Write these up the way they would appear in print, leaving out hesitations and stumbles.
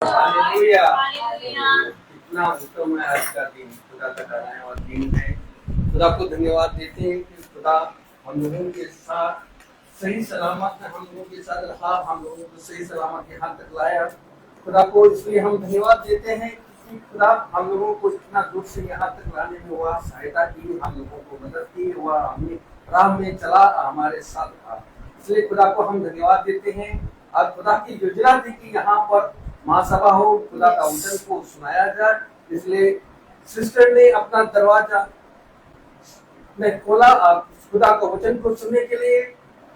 Hallelujah. कितना उत्तम है आज का दिन, खुदा का धन्यवाद दिन है। खुदा को धन्यवाद देते हैं कि खुदा हम लोगों के साथ सही सलामत है, हम लोगों के साथ रहा, हम लोगों को सही सलामत यहाँ तक लाया। खुदा को इसलिए हम धन्यवाद देते हैं कि खुदा हम लोगों को इतना दूर से यहाँ तक लाने में हुआ सहायता की, हम लोगों को मदद की, हुआ हमें राह में चला, हमारे साथ था। इसलिए खुदा को हम धन्यवाद देते हैं। और खुदा की योजना थी कि यहाँ पर महासभा हो, खुदा का वचन को सुनाया जाए। इसलिए सिस्टर ने अपना दरवाजा में खोला खुदा का वचन को सुनने के लिए।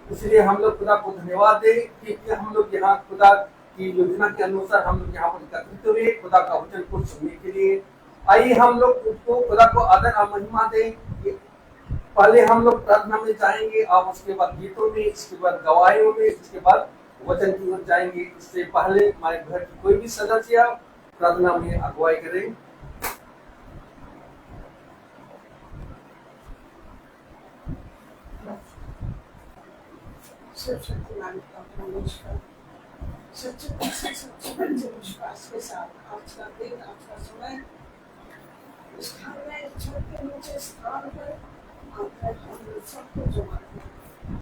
इसलिए हम लोग खुदा को धन्यवाद दें कि हम लोग यहाँ खुदा की योजना के अनुसार हम लोग यहाँ पर एकत्रित हुए खुदा का वचन को सुनने के लिए। आइए हम लोग उसको खुदा को आदर और महिमा दें। पहले हम लोग प्रार्थना में जाएंगे और उसके बाद गीतों में, इसके बाद गवाहियों में, इसके बाद वचन की ओर जाएंगे। इससे पहले हमारे घर की कोई भी सदस्य प्रार्थना में अगुवाई करें। सच्चे विश्वास के साथ आज का दिन, आज का समय इस घर में छत के नीचे स्थान पर आकर हम सबको जमा करें।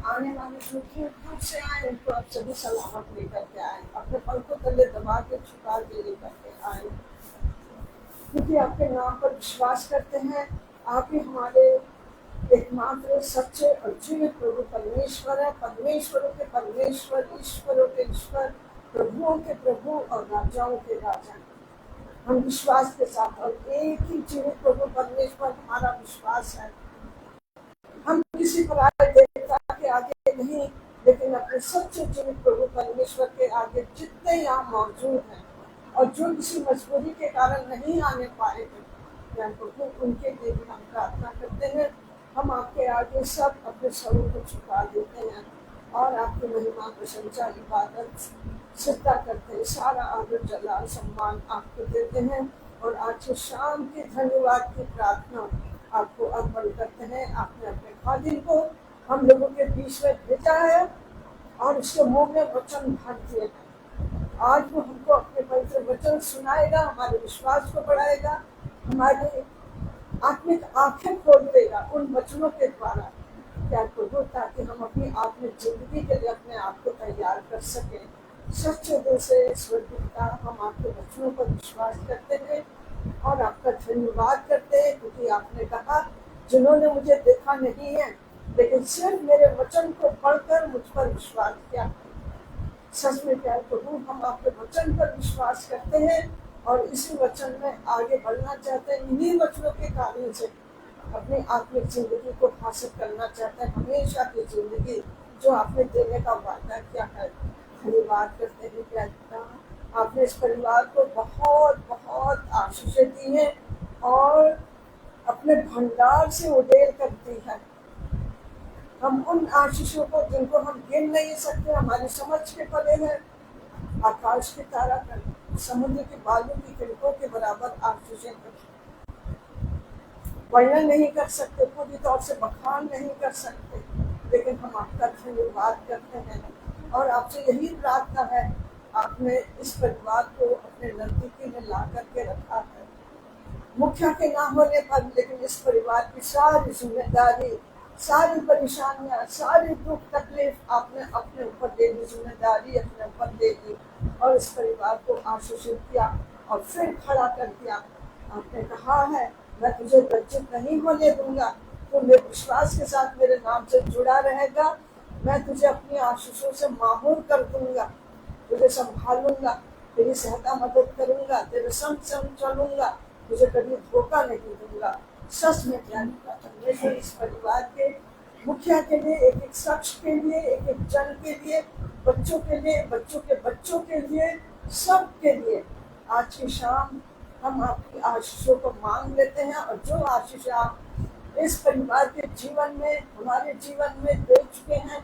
आने वाले जो दूर से आए उनको आप सभी सलामत लेकर के आए, अपने पंखों तले दबा के छुपा के लेकर के आए, क्योंकि आपके नाम पर विश्वास करते हैं। आप ही हमारे एकमात्र सच्चे और जीवित प्रभु परमेश्वर है। परमेश्वरों के परमेश्वर, ईश्वरों के ईश्वर, प्रभुओं के प्रभु और राजाओं के राजा। हम विश्वास के साथ और एक ही जीवित प्रभु परमेश्वर हमारा विश्वास है। हम किसी पराये देवता के आगे नहीं, लेकिन अपने सच्चे जीवित प्रभु परमेश्वर के आगे जितने यहाँ मौजूद हैं और जो किसी मजबूरी के कारण नहीं आने पाए हैं, प्रभु उनके लिए भी हम प्रार्थना करते हैं। हम आपके आगे सब अपने स्वरूप को छुपा देते हैं और आपकी महिमा, प्रशंसा, इबादत, सिद्धा करते हैं। सारा आदर, जलाल, सम्मान आपको देते हैं और आज से शाम की धन्यवाद की प्रार्थना आपको अर्पण करते हैं। आपने अपने खादिम को हम लोगों के बीच में भेजा है और उसके मुंह में वचन भर दिए हैं। आज वो हमको अपने पवित्र वचन सुनाएगा, हमारे विश्वास को बढ़ाएगा, हमारे आत्मिक आंखें खोल देगा उन वचनों के द्वारा, क्या प्रभु, ताकि हम अपनी आत्मिक जिंदगी के लिए अपने आप को तैयार कर सकें। सच्चे दिल से स्वर्गीय हम आपके वचनों पर विश्वास करते हैं और आपका धन्यवाद करते हैं, क्योंकि आपने कहा जिन्होंने मुझे देखा नहीं है लेकिन सिर्फ मेरे वचन को पढ़कर मुझ पर विश्वास किया। सच में क्या प्रभु, हम आपके वचन पर विश्वास करते हैं और इसी वचन में आगे बढ़ना चाहते हैं। इन्हीं वचनों के कारण से अपनी आत्मिक जिंदगी को हासिल करना चाहते हैं, हमेशा की जिंदगी जो आपने देने का वादा किया है। धन्यवाद करते हैं क्या आपने इस परिवार को बहुत बहुत आशीषें दी हैं और अपने भंडार से उड़ेल कर दी है। हम उन आशीषों को जिनको हम गिन नहीं सकते, हमारी समझ के परे है, आकाश के तारा कर, समुद्र के बालू की किरणों के बराबर आशीषें वर्णन नहीं कर सकते, पूरी तौर से बखान नहीं कर सकते, लेकिन हम आपका धन्यवाद करते हैं और आपसे यही प्रार्थना है। आपने इस परिवार को अपने नजदीकी में ला करके रखा है, मुखिया के ना होने पर, लेकिन इस परिवार की सारी जिम्मेदारी, सारी परेशानियां, सारी दुख तकलीफ आपने अपने ऊपर ले ली, जिम्मेदारी अपने ऊपर ले ली और इस परिवार को आशीषित किया और फिर खड़ा कर दिया। आपने कहा है मैं तुझे लज्जित नहीं होने दूंगा, तो मेरे विश्वास के साथ मेरे नाम से जुड़ा रहेगा, मैं तुझे अपनी आशीषों से मामूर कर दूंगा, तुझे संभालूंगा, तेरी सहायता मदद करूंगा, तेरे संग संग चलूंगा, तुझे कभी धोखा नहीं दूंगा। सच में प्यार परमेश्वर इस परिवार के मुखिया के लिए, एक एक शख्स के लिए, एक एक जन के लिए, बच्चों के लिए, बच्चों के बच्चों के लिए, सब के लिए आज की शाम हम आपकी आशीषों को मांग लेते हैं और जो आशीष आप इस परिवार के जीवन में, हमारे जीवन में दे चुके हैं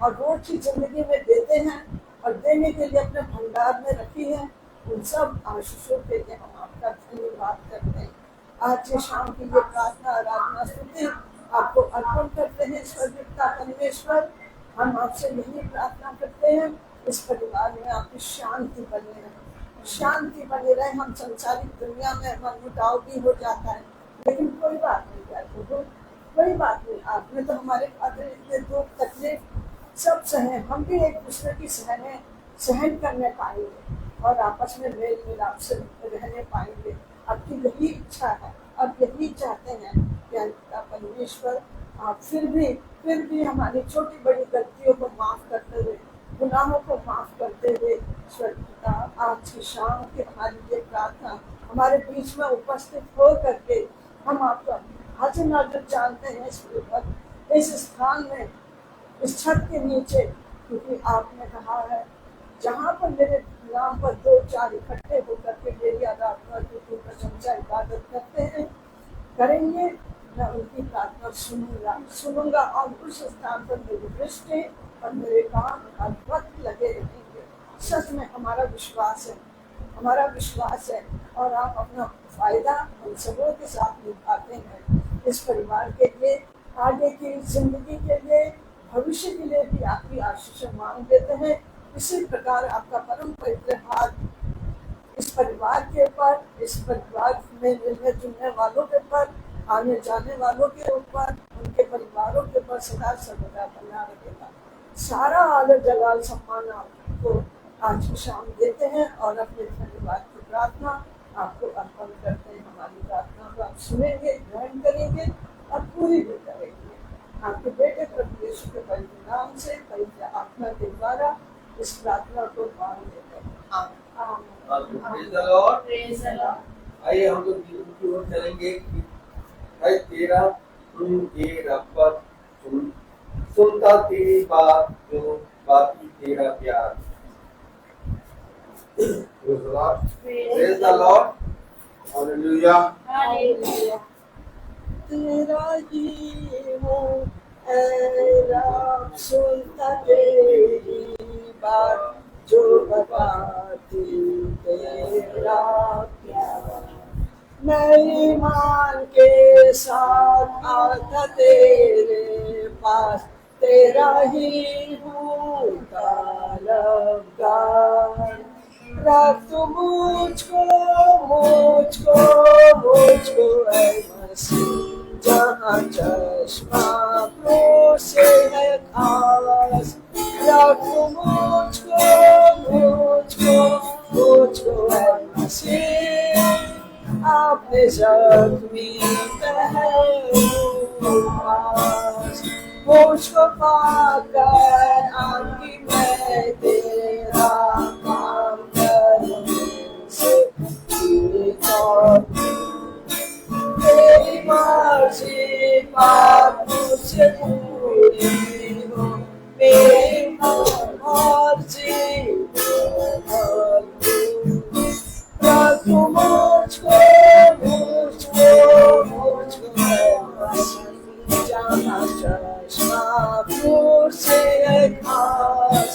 और रोज की जिंदगी में देते हैं और देने के लिए अपने भंडार में रखी है, उन सब आशीषों के लिए हम आपका धन्यवाद करते हैं। आज की शाम की ये प्रार्थना, आराधना, स्तुति आपको अर्पण करते हैं। स्वर्गीय परमेश्वर, हम आपसे यही प्रार्थना करते हैं इस परिवार में आपकी शांति बनी रहे, शांति बनी रहे। हम संसारिक दुनिया में मनमुटाव भी हो जाता है, लेकिन कोई बात नहीं यार, कोई बात नहीं। आपने तो हमारे खातिर इतने दुख तकलीफ सब सहे, हम भी एक दूसरे की सहन करने पाएंगे और आपस में मेल मिलाप से रहने पाएंगे। आपकी यही इच्छा है, अब यही चाहते हैं कि अंततः परमेश्वर आप फिर भी हमारी छोटी बड़ी गलतियों को माफ करते हुए, गुनाहों को माफ करते हुए स्वर्गीय पिता, आज की शाम की हमारी ये प्रार्थना हमारे बीच में उपस्थित हो करके हम आपका हाजिर नाज़िर जानते हैं इस स्थान में, इस छत के नीचे, क्योंकि आपने कहा है जहाँ पर मेरे नाम पर 2-4 इकट्ठे होकर के मेरी आराधना की प्रशंसा इबादत करते हैं करेंगे, मैं उनकी प्रार्थना सुनूंगा और उस स्थान पर मेरी दृष्टि और मेरे काम हर वक्त लगे रहेंगे। सच में हमारा विश्वास है और आप अपना फायदा हम सबों के साथ निभाते हैं। इस परिवार के लिए, आगे की जिंदगी के लिए, भविष्य के लिए भी आपकी आशीष मांग देते हैं। इसी प्रकार आपका परम पवित्र हाथ इस परिवार के ऊपर, इस परिवार में मिलने जुलने वालों के ऊपर, आने जाने वालों के ऊपर, उनके परिवारों के ऊपर सदा सर्वदा बना रहेगा। सारा आदर जलाल सम्मान आपको आज की शाम देते हैं और अपने धन्यवाद की प्रार्थना आपको अर्पण करते हैं। हमारी प्रार्थना को आप सुनेंगे, ग्रहण करेंगे और पूरी भी करेंगे। आपके बेटे प्रभु यीशु के पवित्र नाम से, पवित्र आत्मा के द्वारा इस प्रार्थना को मांग लेते हैं। आइए हम लोग गीत की ओर चलेंगे। है तेरा रब्बत सुनता तेरी बात, जो बाकी तेरा प्यार। Praise the Lord. Hallelujah. Hallelujah. तेरा ही हूँ ऐ रब, सुनता तेरी बात, जो बताती तेरा प्यार। मैं ईमान के साथ आता तेरे पास, तेरा ही हूँ तलबगार। रख तू मुझको ऐ मसीह, जहाँ चश्मा प्रो से है खास। रख तू मुझको ऐ मसीह, आपने जख्मी पास। मुझको पाकर आपकी मैं तेरा काम करने से तेरी मर्जी पाप मुझसे पूरी हो, मेरी मर्जी रखो मुझको जहाँ चश्मा दूर से खास।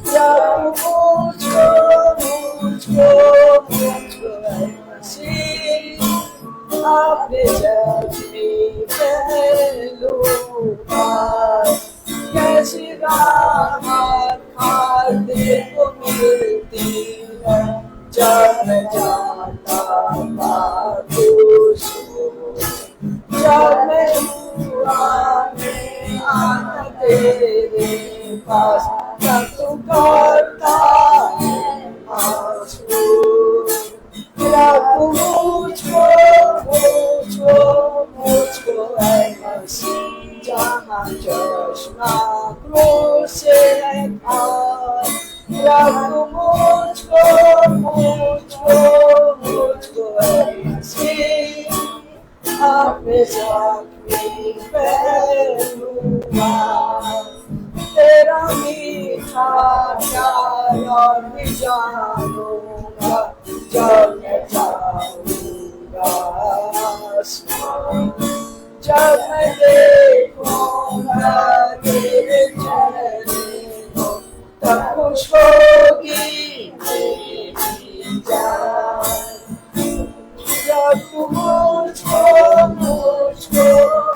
रखो मुझको मसीह, आपने जख्मी पहलू पार। कैसी राहत खाते को मिलती है, जब मैं जाता पास, जब मैं हुआ में आता तेरे पास, तब तू करता है आंसू। रखो मुझको ऐ मसीह, जहाँ चश्मा क्रोध से है खास। रखो मुझको ऐ मसीह, आपने जख्मी पहलू पास। तेरा मीठा प्यार और भी जानूंगा, जब मैं जाऊंगा आसमान। जब मैं देखूंगा तेरे चेहरे को, तब खुश होगी मेरी जान। रखो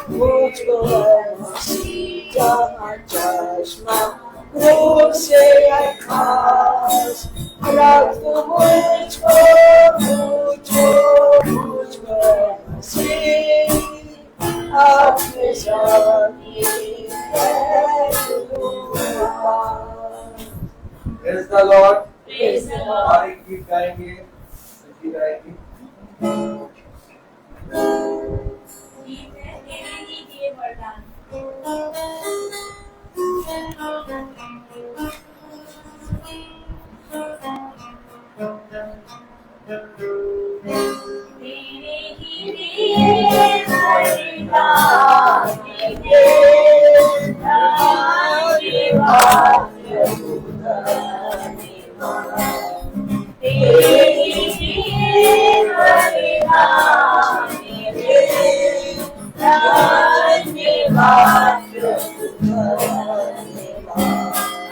मुझको ऐ मसीह, जहाँ चश्मा क्रोध से है खास। रखो मुझको गीत गाएंगे, गीत गाएंगे। गीत है तेरे ही दिए वरदान। तेरे ही दिए वरदान, तेरे ही दिए वरदान,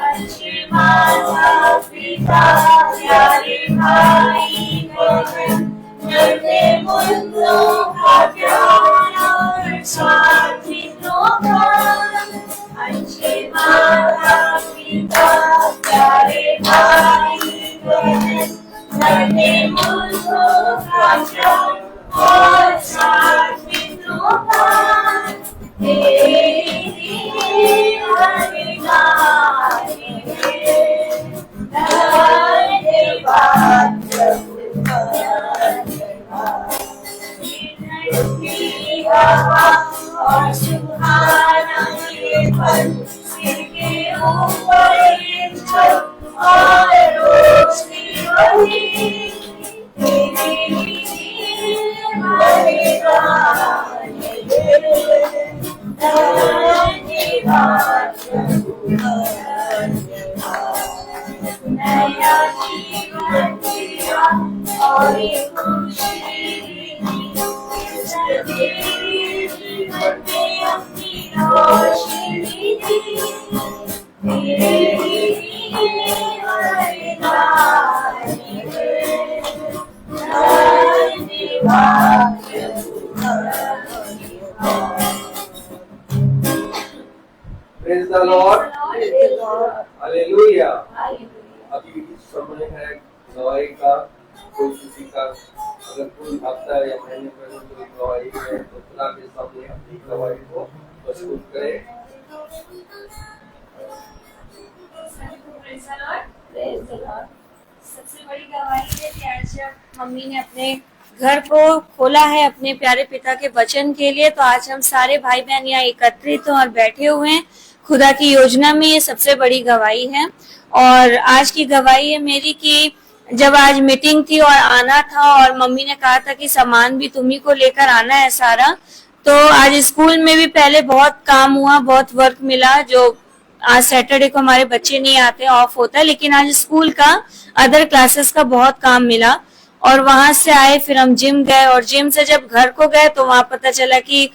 अच्छे माता पिता प्यारे भाई बहन, नन्हे मुन्नों का प्यार और साथी का। अच्छे माता पिता प्यारे भाई बहन, नन्हे मुन्नों का प्यार और साथी का। और सुहाना ये पल सिर के ऊपर और रोशनी वही तेरे लिए नया जीवन दिया और खुशी जीवन में अपनी रोशनी दी। तेरे लिए वरदान Praise the Lord. Hallelujah. अभी समय है गवाही का, कोई किसी का अगर कोई हफ्ता या महीने पहले कोई गवाही है तो खुदा के सामने अपनी गवाही को प्रस्तुत करे। सबसे बड़ी गवाही है कि आज जब मम्मी ने अपने घर को खोला है अपने प्यारे पिता के वचन के लिए, तो आज हम सारे भाई बहन यहाँ एकत्रित और बैठे हुए हैं खुदा की योजना में। ये सबसे बड़ी गवाही है। और आज की गवाही है मेरी कि जब आज मीटिंग थी और आना था और मम्मी ने कहा था कि सामान भी तुम्ही को लेकर आना है सारा, तो आज स्कूल में भी पहले बहुत काम हुआ, बहुत वर्क मिला। जो आज सैटरडे को हमारे बच्चे नहीं आते, ऑफ होता है, लेकिन आज स्कूल का अदर क्लासेस का बहुत काम मिला। और वहां से आए, फिर हम जिम गए और जिम से जब घर को गए तो वहां पता चला कि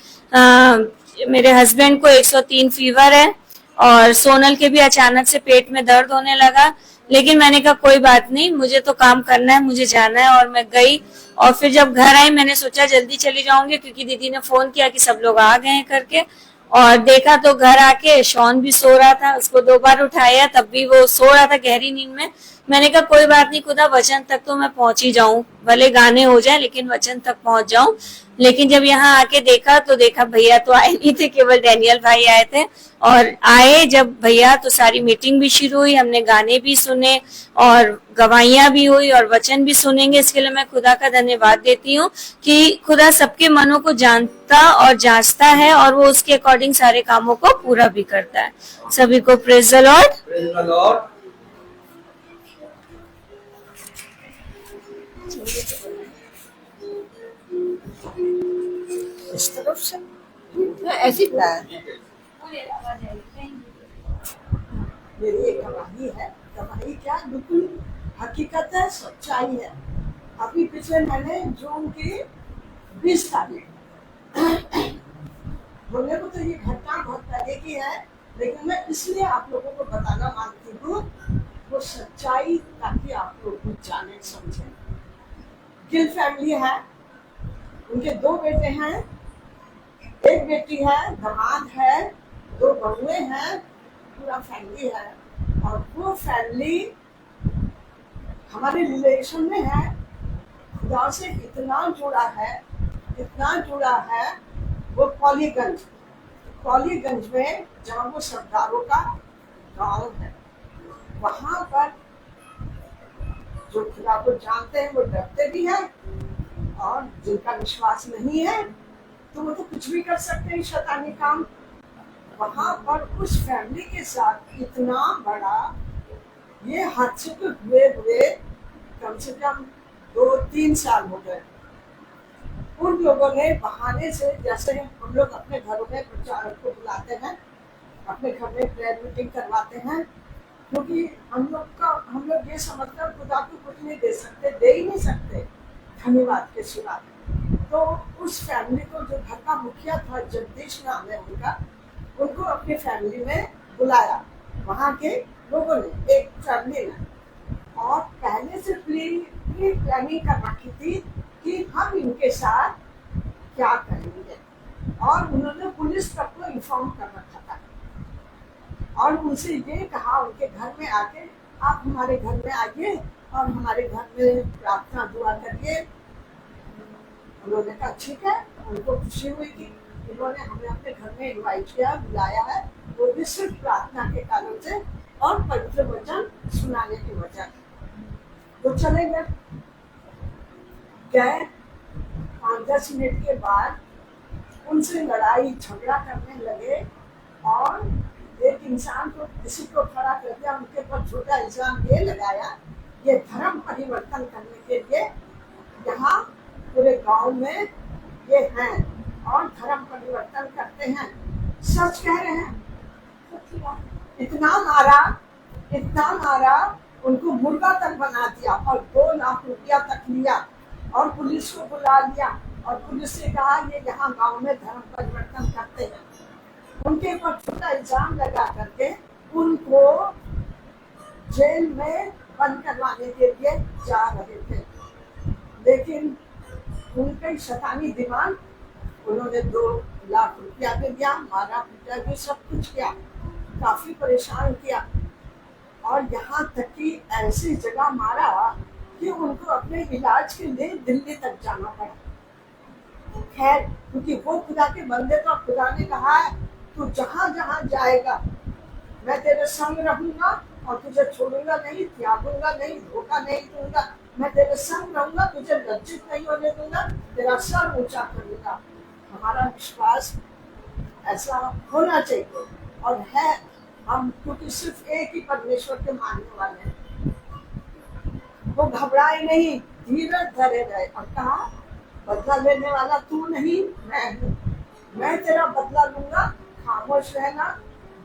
मेरे हस्बैंड को 103 फीवर है और सोनल के भी अचानक से पेट में दर्द होने लगा। लेकिन मैंने कहा कोई बात नहीं, मुझे तो काम करना है, मुझे जाना है। और मैं गई और फिर जब घर आई मैंने सोचा जल्दी चली जाऊंगी क्योंकि दीदी ने फोन किया कि सब लोग आ गए हैं करके। और देखा तो घर आके शॉन भी सो रहा था, उसको 2 बार उठाया तब भी वो सो रहा था गहरी नींद में। मैंने कहा कोई बात नहीं खुदा, वचन तक तो मैं पहुंच ही जाऊं, भले गाने हो जाए लेकिन वचन तक पहुंच जाऊं। लेकिन जब यहाँ आके देखा तो देखा भैया तो आए नहीं थे, केवल डैनियल भाई आए थे। और आए जब भैया तो सारी मीटिंग भी शुरू हुई, हमने गाने भी सुने और गवाहियां भी हुई और वचन भी सुनेंगे। इसके लिए मैं खुदा का धन्यवाद देती हूँ कि खुदा सबके मनों को जानता और जांचता है और वो उसके अकॉर्डिंग सारे कामों को पूरा भी करता है। सभी को praise the Lord. Praise the Lord. इस तरफ से ऐसी मेरी एक गवाही है। गवाही क्या, बिल्कुल हकीकत है, सच्चाई है। अभी पिछले महीने जून की 20 तारीख बोलने को तो ये घटना बहुत पहले की है, लेकिन मैं इसलिए आप लोगों को बताना मांगती हूँ वो सच्चाई, ताकि आप लोग कुछ जाने समझे। गिल फैमिली है, उनके 2 बेटे हैं, 1 बेटी है, दामाद है, 2 बहुएं हैं, पूरा फैमिली है। और वो फैमिली हमारे रिलेशन में है, खुदा से इतना जुड़ा है, इतना जुड़ा है। वो कौलीगंज में जहाँ वो सरदारों का गांव है, वहां पर जो खुदा को जानते हैं वो डरते भी हैं, और जिनका विश्वास नहीं है तो वो तो कुछ भी कर सकते हैं शैतानी काम। वहां पर उस फैमिली के साथ इतना बड़ा ये हादसे को हुए कम से कम 2-3 साल हो गए। उन लोगों ने बहाने से, जैसे हम लोग अपने घरों में प्रचारक को बुलाते हैं, अपने घर में प्रेयर मीटिंग करवाते हैं, क्योंकि हम लोग ये समझकर खुदा को कुछ नहीं दे सकते, दे ही नहीं सकते धन्यवाद के सिवा। तो उस फैमिली को, जो घर का मुखिया था, जगदीश नाम है उनका, उनको अपनी फैमिली में बुलाया वहाँ के लोगों ने, एक फैमिली ने, और पहले से प्री प्लानिंग कर रखी थी कि हम इनके साथ क्या करेंगे, और उन्होंने पुलिस तक को इन्फॉर्म कर रखा था, और उनसे ये कहा उनके घर में आके, आप हमारे घर में आइए और हमारे घर में प्रार्थना दुआ करिए। उन्होंने कहा ठीक है। उनको खुशी हुई कि इन्होंने हमें अपने घर में इनवाइट किया, बुलाया है, वो भी सिर्फ प्रार्थना के कारण से और पवित्र वचन सुनाने की वजह। तो चले गए 5-10 मिनट के बाद उनसे लड़ाई झगड़ा करने लगे, और एक इंसान को, किसी को खड़ा कर दिया, उनके ऊपर छोटा इल्जाम ये लगाया, ये धर्म परिवर्तन करने के लिए यहाँ पूरे गांव में ये हैं और धर्म परिवर्तन करते हैं, सच कह रहे हैं। इतना मारा, उनको मुर्गा तक बना दिया, और 2 लाख रुपया तक लिया, और पुलिस को बुला लिया, और पुलिस से कहा ये यहाँ गांव में धर्म परिवर्तन करते हैं। उनके ऊपर छोटा इल्जाम लगा करके उनको जेल में बंद करवाने के लिए जा रहे थे, लेकिन उनके शैतानी दिमाग, उन्होंने 2 लाख रुपया भी दिया, मारा पीटा भी, सब कुछ किया, काफी परेशान किया, और यहाँ तक कि ऐसी जगह मारा कि उनको अपने इलाज के लिए दिल्ली तक जाना पड़ा। खैर, क्योंकि वो खुदा के बंदे, तो खुदा ने कहा है तू जहाँ जहाँ जाएगा मैं तेरे संग रहूंगा, और तुझे छोड़ूंगा नहीं, त्यागूंगा नहीं, धोखा नहीं दूंगा, मैं तेरे संग रहूंगा, तुझे लज्जित नहीं होने दूंगा, तेरा सर ऊंचा करूंगा। हमारा विश्वास ऐसा होना चाहिए, और है। हम क्योंकि सिर्फ एक ही परमेश्वर के मानने वाले हैं। वो घबराए नहीं, धीरज धरे रहे, और कहा बदला लेने वाला तू नहीं, मैं हूँ, मैं तेरा बदला लूंगा, खामोश रहना,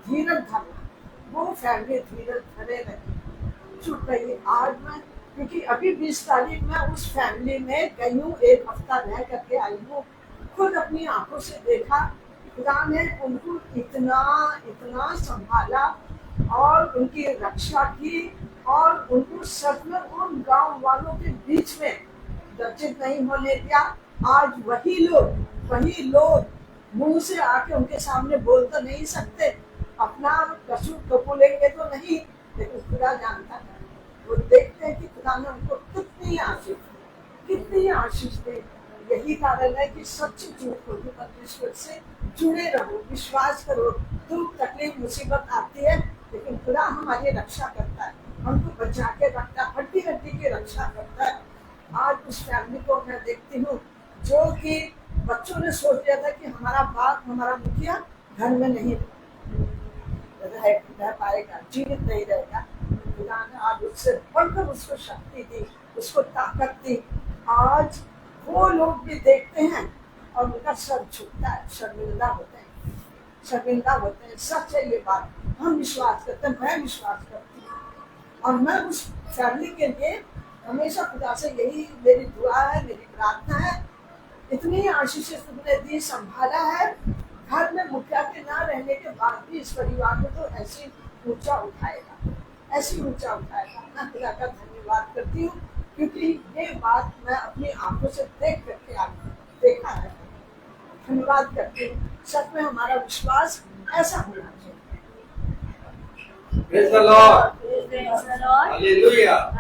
धीरज धरना। वो फैमिली धीरज धरे रही, चुप रही। आज मैं, क्योंकि अभी 20 तारीख में उस फैमिली में गई हूँ, 1 हफ्ता रह करके आई हूँ, खुद अपनी आंखों से देखा, खुदा ने उनको इतना संभाला और उनकी रक्षा की, और उनको सच में उन गांव वालों के बीच में लज्जित नहीं होने दिया। आज वही लोग मुंह से आके उनके सामने बोल तो नहीं सकते, अपना कसूर कपूलेंगे तो नहीं, लेकिन खुदा जानता है। वो देखते हैं कि खुदा ने उनको कितनी आशीष दी। यही कारण है कि सच्ची झूठ होगी, परमेश्वर से जुड़े रहो, विश्वास करो। दुख तकलीफ मुसीबत आती है, लेकिन खुदा हमारी रक्षा करता है, हमको बचा के रखता है, हड्डी हड्डी की रक्षा करता है। आज उस फैमिली को मैं देखती हूँ, जो कि बच्चों ने सोच लिया था कि हमारा बाप, हमारा मुखिया घर में नहीं रह पाएगा, जीवित नहीं रहेगा। खुदा ने आज उससे बढ़कर उसको शक्ति दी, उसको ताकत दी। आज वो लोग भी देखते हैं और उनका सर झुकता है, शर्मिंदा होते हैं। सच है ये बात, हम विश्वास करते हैं, मैं विश्वास करती हूँ, और मैं उस फैमिली के लिए हमेशा खुदा से यही मेरी दुआ है, मेरी प्रार्थना है। इतनी आशीषें तुमने दी, संभाला है, घर में मुखिया के ना रहने के बाद भी इस परिवार को तो ऐसी ऊंचा उठाएगा। मैं खुदा का धन्यवाद करती हूँ, क्योंकि ये बात मैं अपनी आंखों से देख करके देखा है। धन्यवाद करती हूँ, सच में हमारा विश्वास ऐसा होना चाहिए। Praise the Lord. Hallelujah.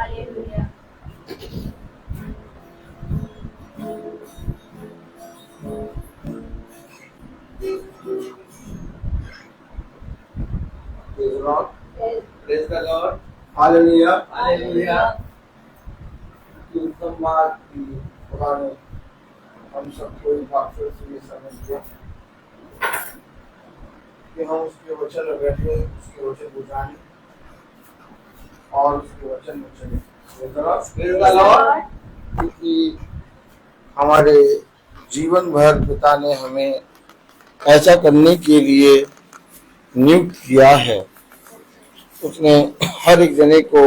Praise the Lord. Hallelujah. Hallelujah. उत्तम बात की खुदा ने हम सबको एक बार फिर से ये समझ दिया कि हम उसके वचन में बैठे, उसके वचन को जाने और उसके वचन में चले। क्योंकि हमारे जीवन भर पिता ने हमें ऐसा करने के लिए नियुक्त किया है। उसने हर एक जने को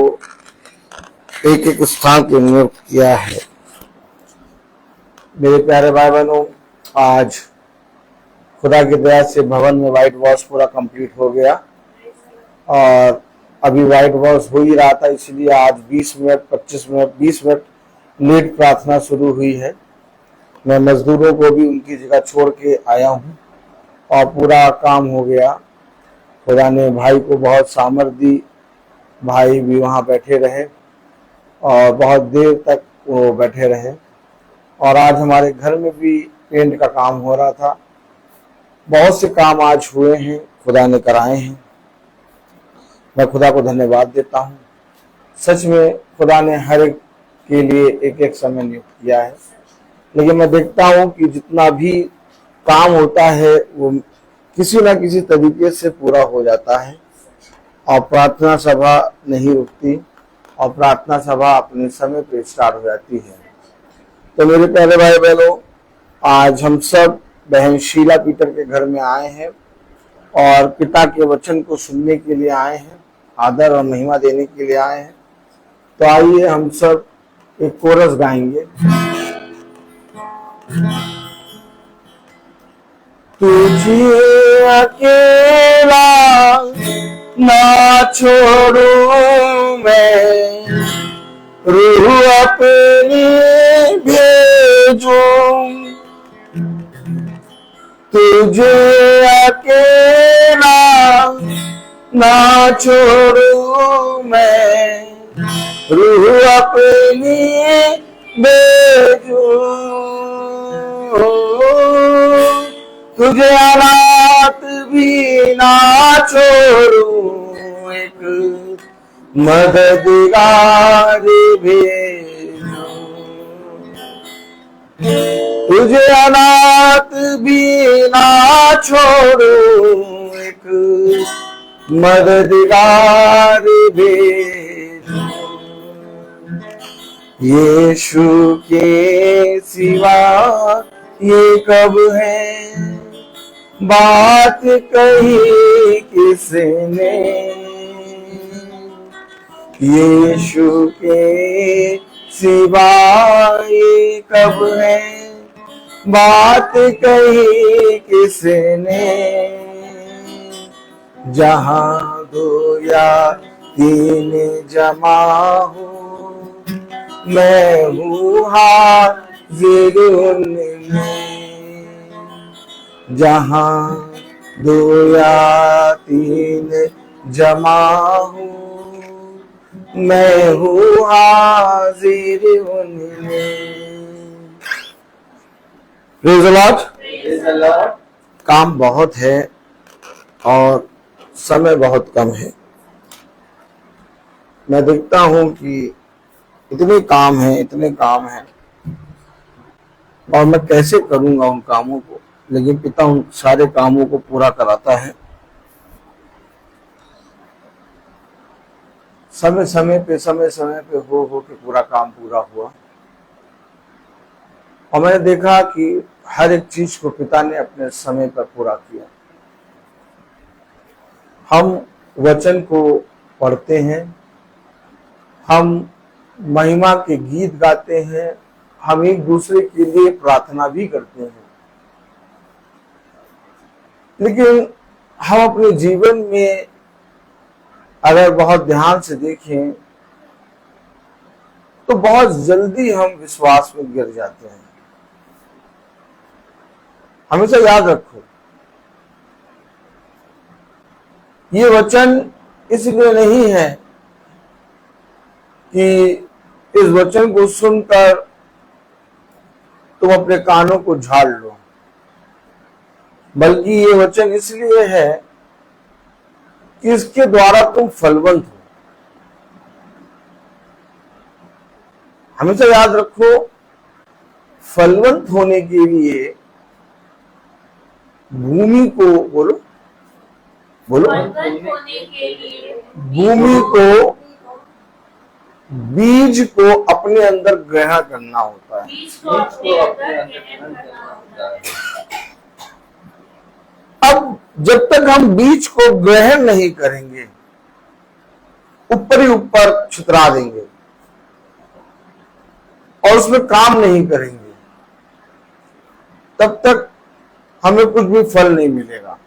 एक एक स्थान पे नियुक्त किया है। मेरे प्यारे भाई बहनों, आज खुदा की दया से भवन में व्हाइट वॉश पूरा कंप्लीट हो गया और अभी व्हाइट वॉश हो ही रहा था, इसलिए आज 20 मिनट 25 मिनट 20 मिनट लेट प्रार्थना शुरू हुई है। मैं मजदूरों को भी उनकी जगह छोड़ के आया हूँ और पूरा काम हो गया। खुदा ने भाई को बहुत सामर्थ दी, भाई भी वहाँ बैठे रहे और बहुत देर तक वो बैठे रहे। और आज हमारे घर में भी पेंट का काम हो रहा था। बहुत से काम आज हुए हैं, खुदा ने कराए हैं। मैं खुदा को धन्यवाद देता हूँ। सच में खुदा ने हर एक के लिए एक एक समय नियुक्त किया है, लेकिन मैं देखता हूँ कि जितना भी काम होता है वो किसी न किसी तरीके से पूरा हो जाता है और प्रार्थना सभा नहीं रुकती और प्रार्थना सभा अपने समय पे स्टार्ट हो जाती है। तो मेरे प्यारे भाई बहनों, आज हम सब बहन शीला पीटर के घर में आए हैं और पिता के वचन को सुनने के लिए आए हैं, आदर और महिमा देने के लिए आए हैं। तो आइए हम सब एक कोरस गाएंगे। तुझे अकेला ना छोड़ूं मैं, रूह अपनी भेजूं। तुझे अकेला ना छोड़ूं मैं, रूह अपनी भेजूं। तुझे अनाथ भी ना छोड़ूं, एक मददगार भेजूं। तुझे अनाथ भी ना छोड़ूं, एक मददगार भेजूं। यीशु के सिवा ये कब है बात कही किसने, यीशु के सिवा ये कब है बात कही किसने। जहां दो या तीन जमा हो, मैं हूँ हाजिर उनमें। जहां दो या तीन जमा हो, मैं हूँ हाजिर उनमें। Praise the Lord. काम बहुत है और समय बहुत कम है। मैं देखता हूं कि इतने काम हैं और मैं कैसे करूंगा उन कामों को, लेकिन पिता उन सारे कामों को पूरा कराता है। समय समय पे हो के पूरा काम पूरा हुआ। और मैंने देखा कि हर एक चीज को पिता ने अपने समय पर पूरा किया। हम वचन को पढ़ते हैं, हम महिमा के गीत गाते हैं, हम एक दूसरे के लिए प्रार्थना भी करते हैं, लेकिन हम अपने जीवन में अगर बहुत ध्यान से देखें तो बहुत जल्दी हम विश्वास में गिर जाते हैं। हमेशा याद रखो, ये वचन इसलिए नहीं है कि इस वचन को सुनकर तुम अपने कानों को झाड़ लो, बल्कि ये वचन इसलिए है कि इसके द्वारा तुम फलवंत हो। हमेशा याद रखो, फलवंत होने के लिए भूमि को बोलो बोलो फलवंत होने के लिए भूमि को, बीज को अपने अंदर ग्रहण करना होता है। बीज को अपने अंदर ग्रहण करना होता है। अब जब तक हम बीज को ग्रहण नहीं करेंगे, ऊपर ही ऊपर छितरा देंगे और उसमें काम नहीं करेंगे, तब तक हमें कुछ भी फल नहीं मिलेगा।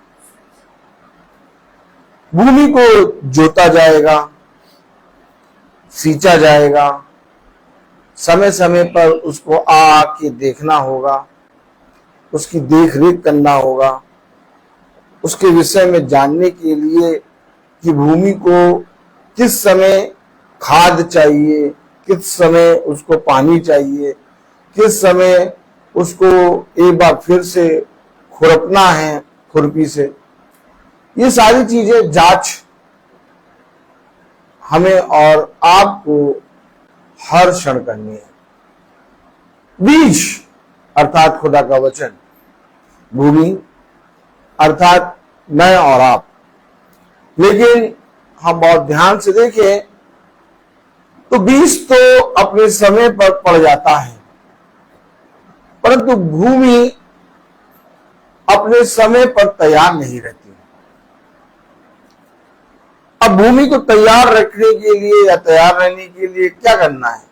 भूमि को जोता जाएगा, सींचा जाएगा, समय समय पर उसको आके देखना होगा, उसकी देख रेख करना होगा, उसके विषय में जानने के लिए कि भूमि को किस समय खाद चाहिए, किस समय उसको पानी चाहिए, किस समय उसको एक बार फिर से खुरपना है खुरपी से। ये सारी चीजें जांच हमें और आपको हर क्षण करनी है। बीज अर्थात खुदा का वचन, भूमि अर्थात मैं और आप। लेकिन हम बहुत ध्यान से देखें तो बीज तो अपने समय पर पड़ जाता है, परंतु भूमि अपने समय पर तैयार नहीं रहती। अब भूमि को तैयार रखने के लिए या तैयार रहने के लिए क्या करना है?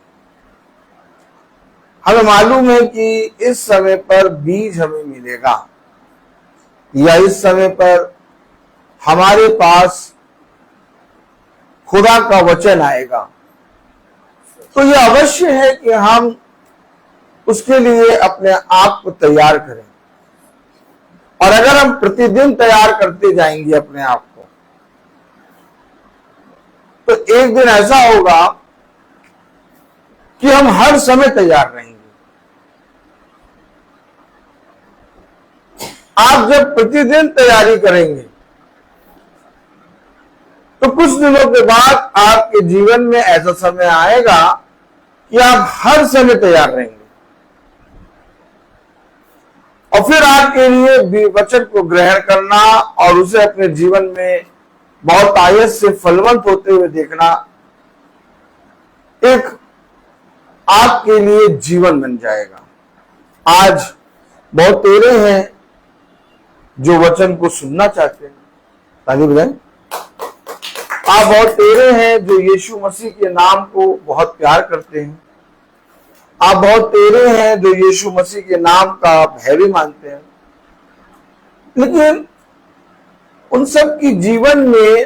हमें मालूम है कि इस समय पर बीज हमें मिलेगा या इस समय पर हमारे पास खुदा का वचन आएगा, तो यह अवश्य है कि हम उसके लिए अपने आप को तैयार करें। और अगर हम प्रतिदिन तैयार करते जाएंगे अपने आप को, तो एक दिन ऐसा होगा कि हम हर समय तैयार रहेंगे। आप जब प्रतिदिन तैयारी करेंगे तो कुछ दिनों के बाद आपके जीवन में ऐसा समय आएगा कि आप हर समय तैयार रहेंगे। और फिर आपके लिए वचन को ग्रहण करना और उसे अपने जीवन में बहुत आयत से फलवंत होते हुए देखना एक आपके लिए जीवन बन जाएगा। आज बहुत तेरे हैं जो वचन को सुनना चाहते हैं। ताली बजाएं। आप बहुत तेरे हैं जो यीशु मसीह के नाम को बहुत प्यार करते हैं। आप बहुत तेरे हैं जो यीशु मसीह के नाम का भय भी मानते हैं। लेकिन उन सब की जीवन में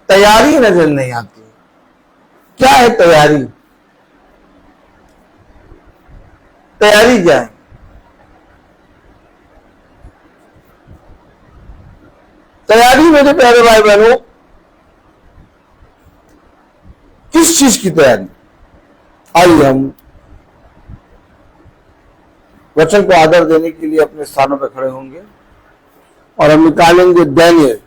तैयारी नजर नहीं आती। क्या है तैयारी? तैयारी क्या है? तैयारी मेरे प्यारे भाई बहनों, किस चीज की तैयारी? आइए हम वचन को आदर देने के लिए अपने स्थानों पर खड़े होंगे और हम निकालेंगे दानियल,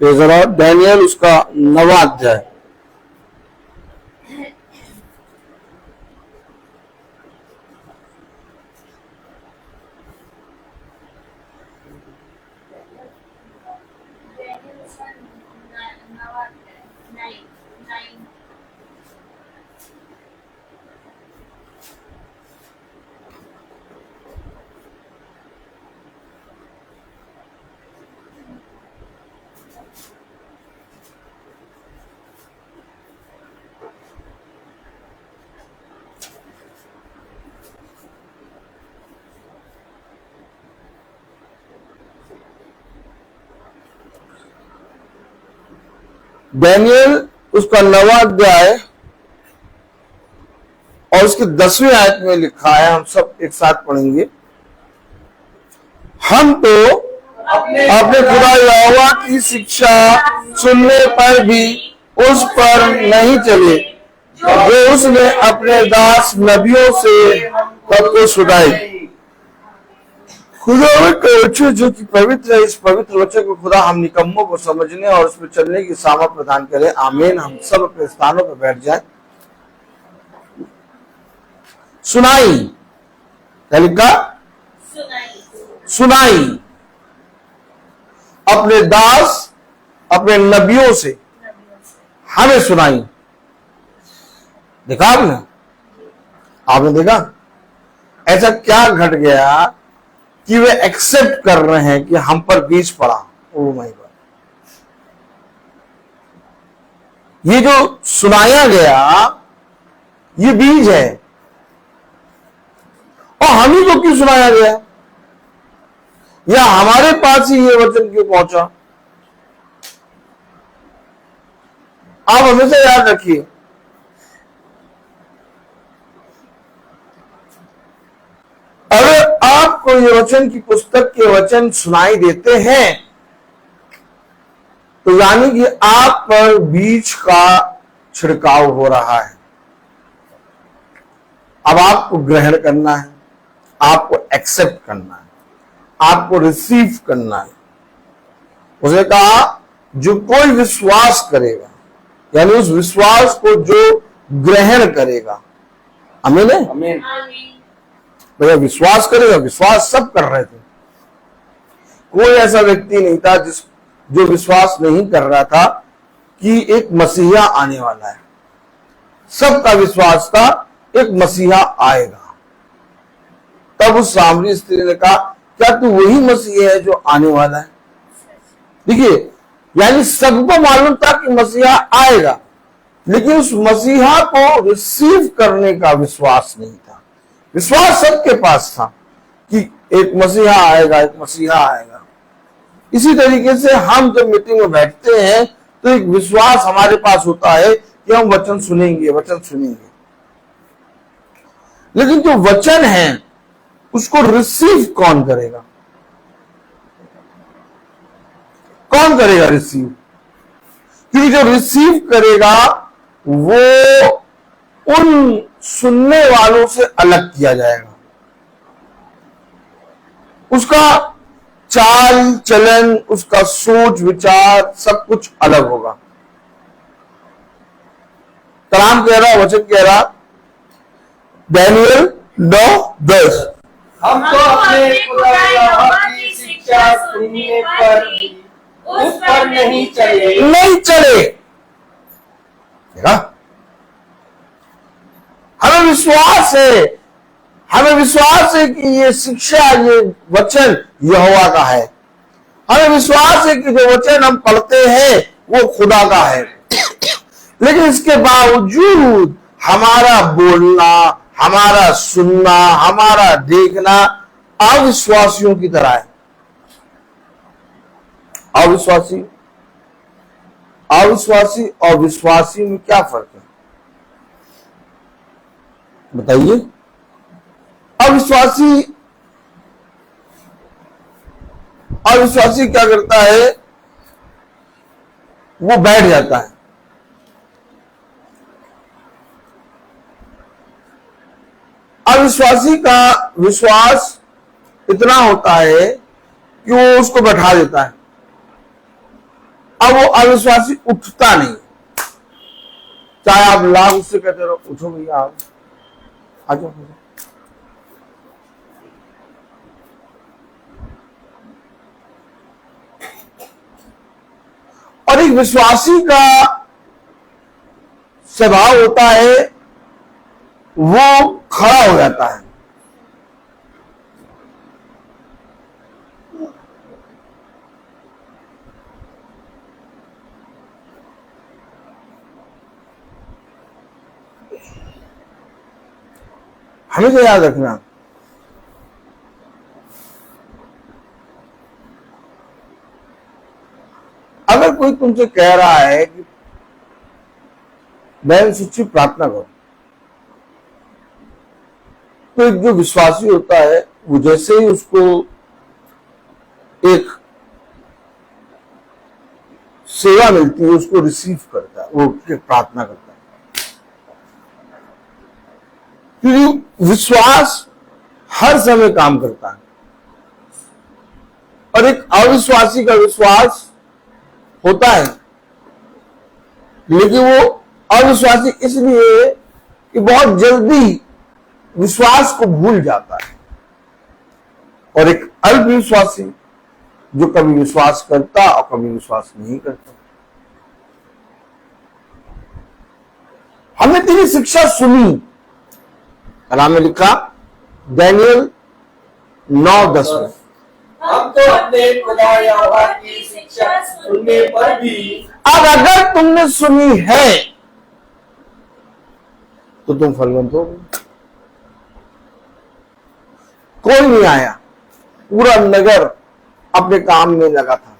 दानियल उसका 9वां अध्याय। दानियल उसका 9वां अध्याय और उसकी 10वीं आयत में लिखा है, हम सब एक साथ पढ़ेंगे। हम तो अपने खुदा यहोवा की शिक्षा सुनने पर भी उस पर नहीं चले जो उसने अपने दास नबियों से सबको सुनाई। खुदा के वचन जो कि पवित्र है, इस पवित्र वचन को खुदा हम निकम्मों को समझने और उस पर चलने की सामर्थ प्रदान करे। आमीन। हम सब अपने स्थानों पर बैठ जाए। सुनाई क्या लिखा? सुनाई अपने दास अपने नबियों से हमें सुनाई। देखा आपने? आपने देखा ऐसा क्या घट गया कि वे एक्सेप्ट कर रहे हैं कि हम पर बीज पड़ा। ओ माय गॉड, ये जो सुनाया गया ये बीज है, और हम ही को क्यों सुनाया गया, या हमारे पास ही ये वचन क्यों पहुंचा? आप हमेशा याद रखिए, अगर आपको ये वचन की पुस्तक के वचन सुनाई देते हैं तो यानी कि आप पर बीज का छिड़काव हो रहा है। अब आपको ग्रहण करना है, आपको एक्सेप्ट करना है, आपको रिसीव करना है। उसने कहा जो कोई विश्वास करेगा, यानी उस विश्वास को जो ग्रहण करेगा। आमीन है? आमीन। भैया विश्वास करेगा। विश्वास सब कर रहे थे, कोई ऐसा व्यक्ति नहीं था जो विश्वास नहीं कर रहा था कि एक मसीहा आने वाला है। सबका विश्वास था एक मसीहा आएगा। तब उस सामरी स्त्री ने कहा क्या तू वही मसीह है जो आने वाला है? देखिए, यानी सबको मालूम था कि मसीहा आएगा, लेकिन उस मसीहा को रिसीव करने का विश्वास नहीं था। विश्वास सबके पास था कि एक मसीहा आएगा, एक मसीहा आएगा। इसी तरीके से हम जब मीटिंग में बैठते हैं तो एक विश्वास हमारे पास होता है कि हम वचन सुनेंगे, वचन सुनेंगे। लेकिन जो वचन है उसको रिसीव कौन करेगा? कौन करेगा रिसीव? क्योंकि जो रिसीव करेगा वो उन सुनने वालों से अलग किया जाएगा। उसका चाल चलन, उसका सोच विचार सब कुछ अलग होगा। कलाम कह रहा, वचन कह रहा, दानिएल 9:10, हम तो अपने खुदा यहोवा की शिक्षा सुनने पर भी उस पर नहीं चले। देखा, हमें विश्वास है, हमें विश्वास है कि ये शिक्षा, ये वचन यहोवा का है। हमें विश्वास है कि जो वचन हम पढ़ते हैं वो खुदा का है। लेकिन इसके बावजूद हमारा बोलना, हमारा सुनना, हमारा देखना अविश्वासियों की तरह है। अविश्वासी और विश्वासी में क्या फर्क है बताइए? अविश्वासी क्या करता है? वो बैठ जाता है। अविश्वासी का विश्वास इतना होता है कि वो उसको बैठा देता है। अब वो अविश्वासी उठता नहीं, चाहे आप लाभ उससे कहते रहो उठो भैया आओ, आ जाओ। और एक विश्वासी का स्वभाव होता है, वो खड़ा हो जाता है। हमें तो याद रखना, अगर कोई तुमसे कह रहा है कि बहन सच्ची प्रार्थना करो, तो एक जो विश्वासी होता है वो जैसे ही उसको एक सेवा मिलती है उसको रिसीव करता है, वो प्रार्थना करता है। क्योंकि विश्वास हर समय काम करता है। और एक अविश्वासी का विश्वास होता है, लेकिन वो अविश्वासी इसलिए कि बहुत जल्दी विश्वास को भूल जाता है, और एक अल्पविश्वासी जो कभी विश्वास करता और कभी विश्वास नहीं करता। हमने तेरी शिक्षा सुनी, कलाम में लिखा दानियेल 9:10 में, हम तो अपने खुदा यहोवा की शिक्षा सुनने पर भी अब अगर तुमने सुनी है तो तुम फलवंत हो गए। कोई नहीं आया, पूरा नगर अपने काम में लगा था,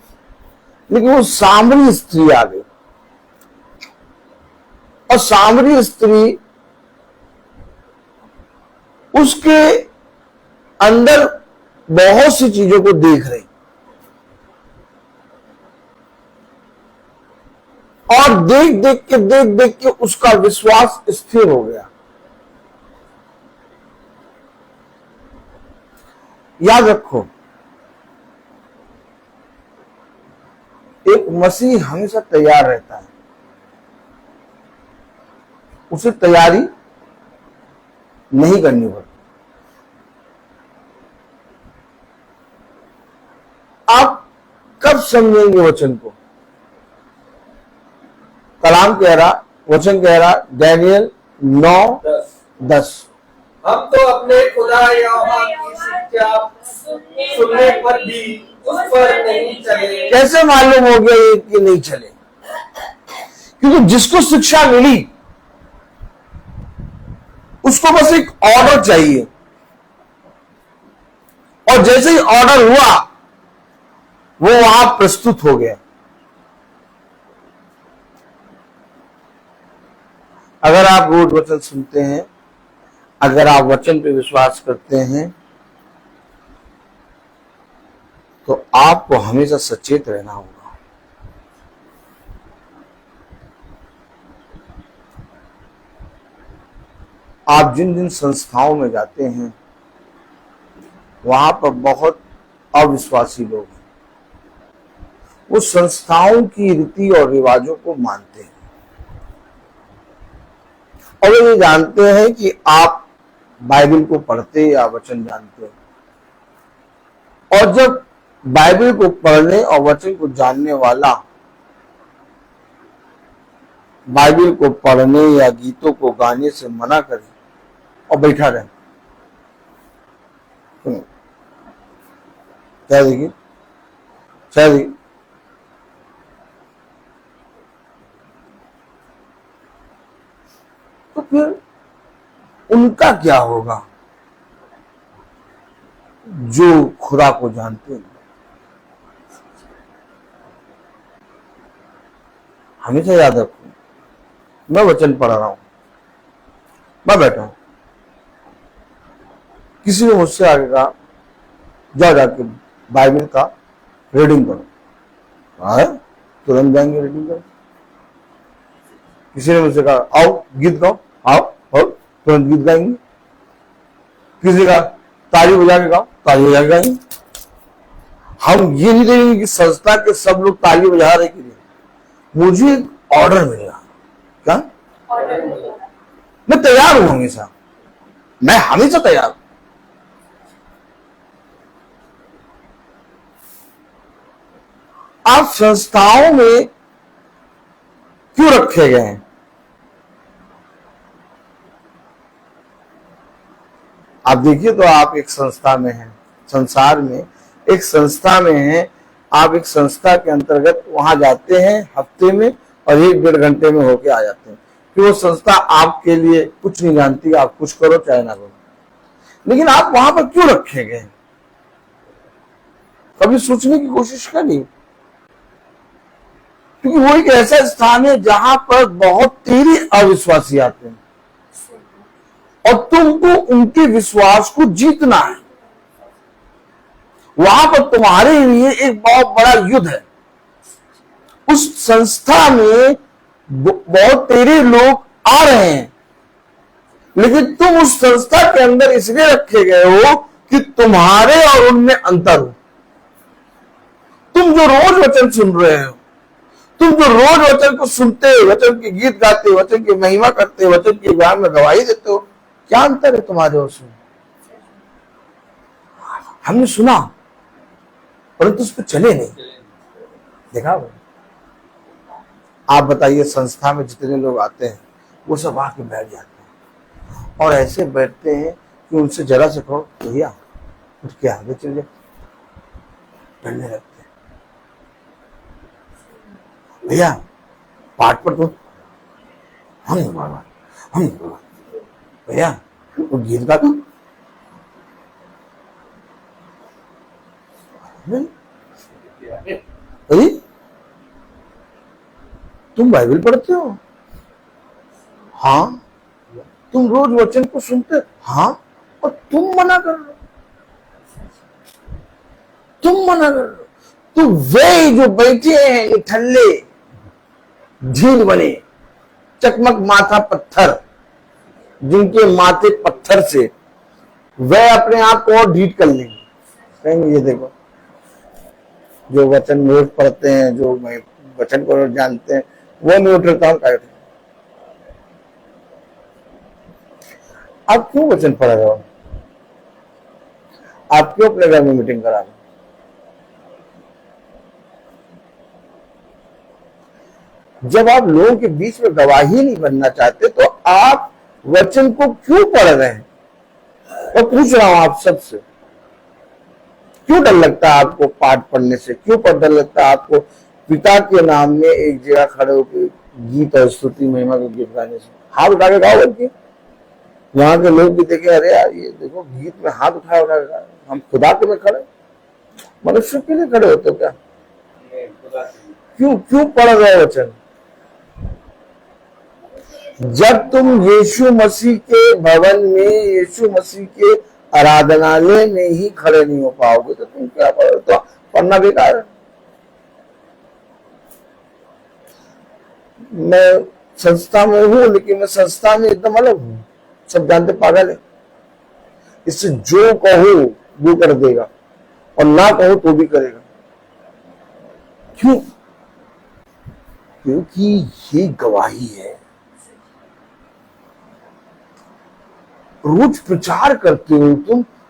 लेकिन वो सामरी स्त्री आ गई, और सामरी स्त्री उसके अंदर बहुत सी चीजों को देख रही, और देख देख के उसका विश्वास स्थिर हो गया। याद रखो, एक मसीह हमेशा तैयार रहता है, उसे तैयारी नहीं करनी पड़ती। आप कब समझेंगे वचन को? कलाम कह रहा, वचन कह रहा दानियेल 9:10, हम तो अपने खुदा यहोवा की शिक्षा सुनने पर भी उस पर नहीं चले। कैसे मालूम हो गया ये कि नहीं चले? क्योंकि जिसको शिक्षा मिली उसको बस एक ऑर्डर चाहिए, और जैसे ही ऑर्डर हुआ वो वहां प्रस्तुत हो गया। अगर आप रोज वचन सुनते हैं, अगर आप वचन पे विश्वास करते हैं, तो आपको हमेशा सचेत रहना होगा। आप जिन जिन संस्थाओं में जाते हैं वहां पर बहुत अविश्वासी लोग हैं, वो संस्थाओं की रीति और रिवाजों को मानते हैं, और वे ये जानते हैं कि आप बाइबल को पढ़ते या वचन जानते हैं। और जब बाइबल को पढ़ने और वचन को जानने वाला बाइबल को पढ़ने या गीतों को गाने से मना करे और बैठा रहे, क्या देखिए, तो फिर उनका क्या होगा जो खुदा को जानते हैं? हमेशा याद रखो, मैं वचन पढ़ रहा हूं, मैं बैठा हूं, किसी ने मुझसे आगे कहा जाके बाइबल का रीडिंग करो, तुरंत जाएंगे रीडिंग करो। किसी ने मुझसे कहा आओ गीत गाओ, आओ तुरंत गीत गाएंगे। किसी का ताली बजा के गाओ, ताली बजा के गाएंगे। हम ये नहीं देखेंगे कि संस्था के सब लोग ताली बजा रहे कि नहीं। मुझे एक ऑर्डर मिलेगा, क्या मैं तैयार हूं, हमेशा मैं हमेशा तैयार हूं। आप संस्थाओं में क्यों रखे गए हैं? आप देखिए, तो आप एक संस्था में हैं, संसार में एक संस्था में हैं, आप एक संस्था के अंतर्गत वहां जाते हैं हफ्ते में और 1-1.5 घंटे में होके आ जाते हैं। फिर वो संस्था आपके लिए कुछ नहीं जानती, आप कुछ करो चाहे ना करो, लेकिन आप वहां पर क्यों रखे गए? कभी सोचने की कोशिश करिए, क्योंकि वो एक ऐसा स्थान है जहां पर बहुत तेरे अविश्वासी आते हैं, और तुमको उनके विश्वास को जीतना है। वहां पर तुम्हारे लिए एक बहुत बड़ा युद्ध है। उस संस्था में बहुत तेरे लोग आ रहे हैं, लेकिन तुम उस संस्था के अंदर इसलिए रखे गए हो कि तुम्हारे और उनमें अंतर हो। तुम जो रोज वचन सुन रहे हो, तुम जो रोज वचन को सुनते हो, वचन के गीत गाते हो, वचन की महिमा करते हो, वचन के ज्ञान में गवाही देते हो, क्या अंतर है तुम्हारे और उसमें? हमने सुना परंतु उस पर चले नहीं। देखा वो? आप बताइए, संस्था में जितने लोग आते हैं वो सब आके बैठ जाते हैं और ऐसे बैठते हैं कि उनसे जरा से कहो भैया उठ के आगे चल जाए, डरने लगते हैं। भैया पाठ पर तो हम भैया वो गीत गा दो। अरे तुम बाइबल पढ़ते हो? हाँ। तुम रोज वचन को सुनते? हाँ। और तुम मना कर रहे हो, तुम मना कर रहे हो। तो वे जो बैठे हैं निठल्ले झील बने, चकमक माथा पत्थर, जिनके माथे पत्थर से, वे अपने आप को और ढीठ कर लेंगे। कहेंगे ये देखो, जो वचन रोज पढ़ते हैं, जो वचन को रोज जानते हैं, वो नहीं उठता हूं। क्या आप क्यों वचन पढ़ रहे हो? आप क्यों अपने घर में मीटिंग करा रहे हो? जब आप लोगों के बीच में गवाही नहीं बनना चाहते तो आप वचन को क्यों पढ़ रहे हैं? मैं पूछ रहा हूं आप सबसे, क्यों डर लगता है आपको पाठ पढ़ने से? क्यों डर लगता है आपको पिता के नाम में एक जगह खड़े होकर गीत और स्तुति महिमा के गीत गाने से? हाथ उठा के गाओ, बल्कि वहां के लोग भी देखे, अरे यार ये देखो गीत में हाथ उठाया उठा के, हम खुदा के में खड़े, मनुष्य के लिए खड़े होते क्या? क्यों पढ़ रहे वचन? जब तुम यीशु मसीह के भवन में, यीशु मसीह के आराधनालय में ही खड़े नहीं हो पाओगे तो तुम क्या पढ़ो? तो पढ़ना बेकार है। मैं संस्था में हूं, लेकिन मैं संस्था में एकदम अलग हूं, सब जानते पागल है। इससे जो कहो वो कर देगा और ना कहो तो भी करेगा। क्यों? क्योंकि ये गवाही है। रोज प्रचार करते हो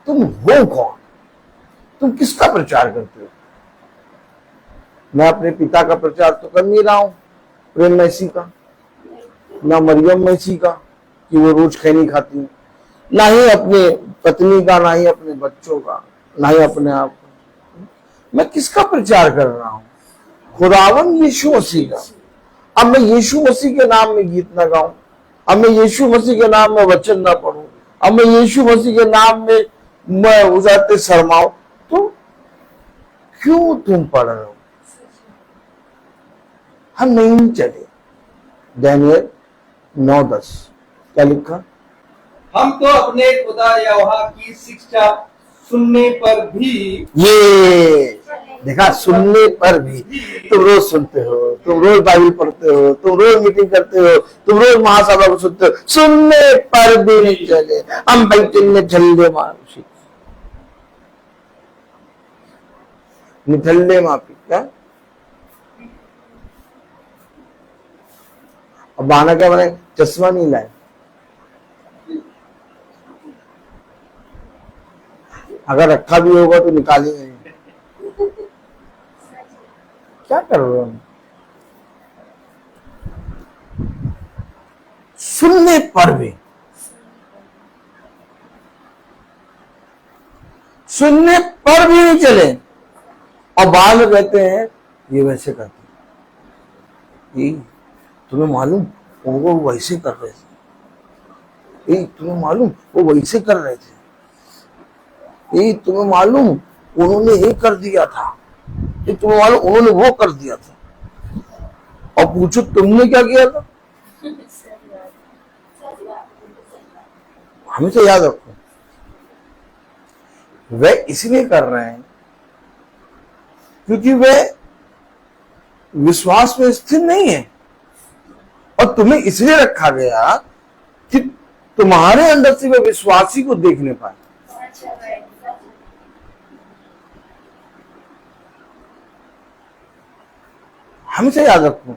तुम हो कौन? तुम किसका प्रचार करते हो? मैं अपने पिता का प्रचार तो कर नहीं रहा हूं, प्रेम मैसी का, ना मरियम मैसी का कि वो रोज खैनी खाती है, ना ही अपने पत्नी का, ना ही अपने बच्चों का, ना ही अपने आप का। मैं किसका प्रचार कर रहा हूं? खुदावन यीशु मसीह का। अब मैं यीशु मसीह के नाम में गीत ना गाऊं, अब मैं यीशु मसीह के नाम में वचन ना पढ़ूं, अब मैं यीशु मसीह के नाम में मैं उजाते शर्माऊं, तो क्यों तुम पढ़ रहे हो? हम नहीं चले। दानियल 9:10 क्या लिखा? हम तो अपने खुदा यहोवा की शिक्षा सुनने पर भी, ये देखा, सुनने पर भी। तुम रोज सुनते हो, तुम रोज बाइबल पढ़ते हो, तुम रोज मीटिंग करते हो, तुम रोज महासभा को सुनते हो, सुनने पर भी नहीं चले। हम बैठे झल्ले माफी, निठल्ले माफी क्या? अब बहाना क्या बनाए? चश्मा नहीं लाए। अगर रखा भी होगा तो निकालेंगे। क्या कर रहे हो? सुनने पर भी, सुनने पर भी नहीं चले और बाद में कहते हैं ये वैसे करते। तुम्हें मालूम वो वैसे कर रहे थे, तुम्हें मालूम वो वैसे कर रहे थे, तुम्हें मालूम उन्होंने ये कर दिया था, तुम्हें मालूम उन्होंने वो कर दिया था। और पूछो तुमने क्या किया था? हमेशा याद रखो, वे इसलिए कर रहे हैं क्योंकि वे विश्वास में स्थिर नहीं है, और तुम्हें इसलिए रखा गया कि तुम्हारे अंदर से वे विश्वासी को देखने पाए। हमेशा याद रखो,